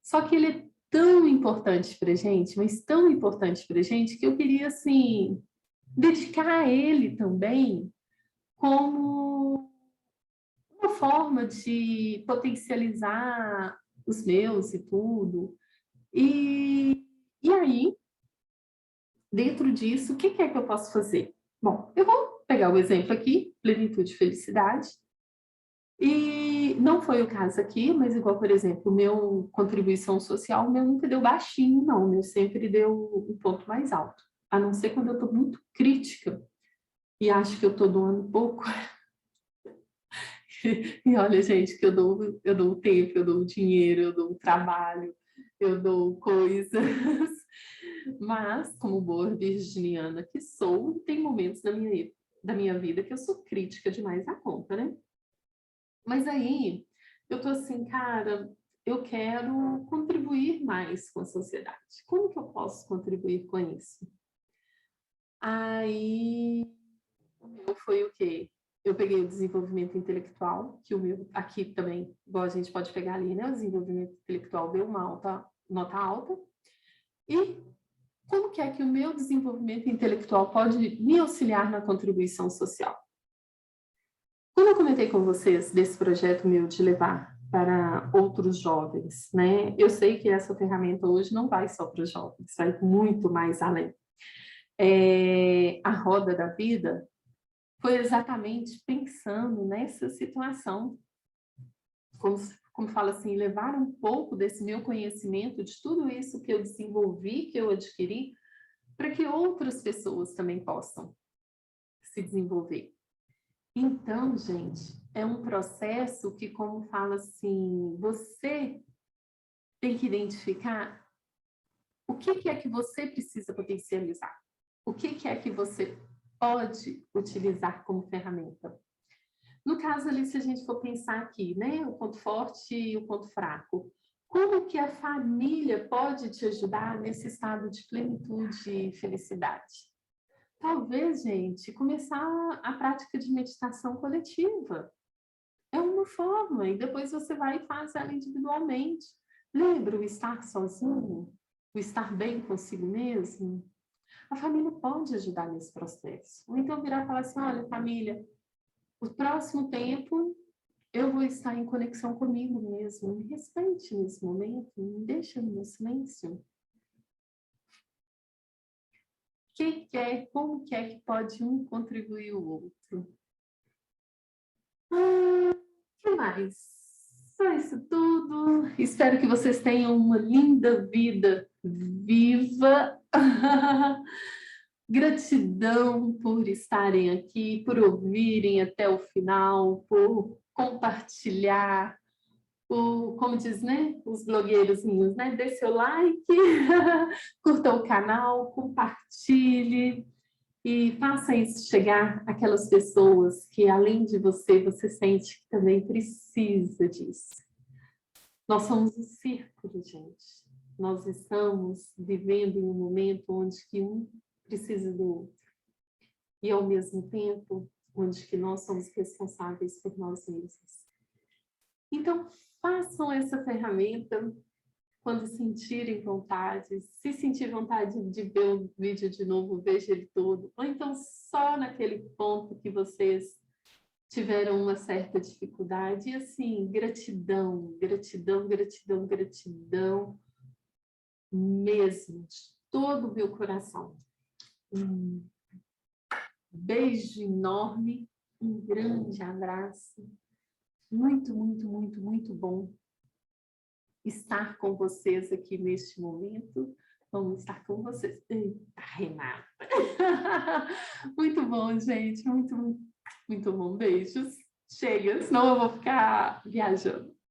só que ele é tão importante para a gente, mas tão importante para a gente, que eu queria, assim, dedicar a ele também como uma forma de potencializar os meus e tudo. E aí, dentro disso, o que é que eu posso fazer? Bom, eu vou pegar o exemplo aqui, plenitude e felicidade. E não foi o caso aqui, mas igual, por exemplo, o meu contribuição social, o meu nunca deu baixinho, não. O meu sempre deu um ponto mais alto. A não ser quando eu estou muito crítica e acho que eu estou doando pouco. E olha, gente, que eu dou o tempo, eu dou o dinheiro, eu dou o trabalho, eu dou coisas. Mas, como boa virginiana que sou, tem momentos da minha vida que eu sou crítica demais da conta, né? Mas aí, eu tô assim, cara, eu quero contribuir mais com a sociedade. Como que eu posso contribuir com isso? Aí, o meu foi o quê? Eu peguei o desenvolvimento intelectual, que o meu, aqui também, igual a gente pode pegar ali, né? O desenvolvimento intelectual deu uma nota alta. E como que é que o meu desenvolvimento intelectual pode me auxiliar na contribuição social? Quando eu comentei com vocês desse projeto meu de levar para outros jovens, né? Eu sei que essa ferramenta hoje não vai só para os jovens, vai muito mais além. A roda da vida foi exatamente pensando nessa situação, como fala assim, levar um pouco desse meu conhecimento, de tudo isso que eu desenvolvi, que eu adquiri, para que outras pessoas também possam se desenvolver. Então, gente, é um processo que, como fala assim, você tem que identificar o que é que você precisa potencializar, o que é que você pode utilizar como ferramenta. No caso ali, se a gente for pensar aqui, né, o ponto forte e o ponto fraco, como que a família pode te ajudar nesse estado de plenitude e felicidade? Talvez, gente, começar a prática de meditação coletiva. É uma forma, e depois você vai e faz ela individualmente. Lembra o estar sozinho? O estar bem consigo mesmo? A família pode ajudar nesse processo. Ou então virar e falar assim, olha, família, o próximo tempo eu vou estar em conexão comigo mesmo. Me respeite nesse momento, me deixa no meu silêncio. Como que é que pode um contribuir o outro? Que mais? Só isso tudo. Espero que vocês tenham uma linda vida viva. Gratidão por estarem aqui, por ouvirem até o final, por compartilhar, como diz, né, os blogueirozinhos, né? Dê seu like, curta o canal, compartilhe. E faça isso chegar àquelas pessoas que, além de você, você sente que também precisa disso. Nós somos um círculo, gente. Nós estamos vivendo em um momento onde que um precisa do outro. E, ao mesmo tempo, onde que nós somos responsáveis por nós mesmos. Então, façam essa ferramenta quando sentirem vontade, se sentir vontade de ver o vídeo de novo, veja ele todo, ou então só naquele ponto que vocês tiveram uma certa dificuldade. E assim, gratidão, gratidão, gratidão, gratidão mesmo, de todo o meu coração. Um beijo enorme, um grande abraço, muito, muito, muito, muito bom estar com vocês aqui neste momento. Vamos estar com vocês. Eita, Renata! Muito bom, gente. Muito, muito bom. Beijos. Chega, senão eu vou ficar viajando.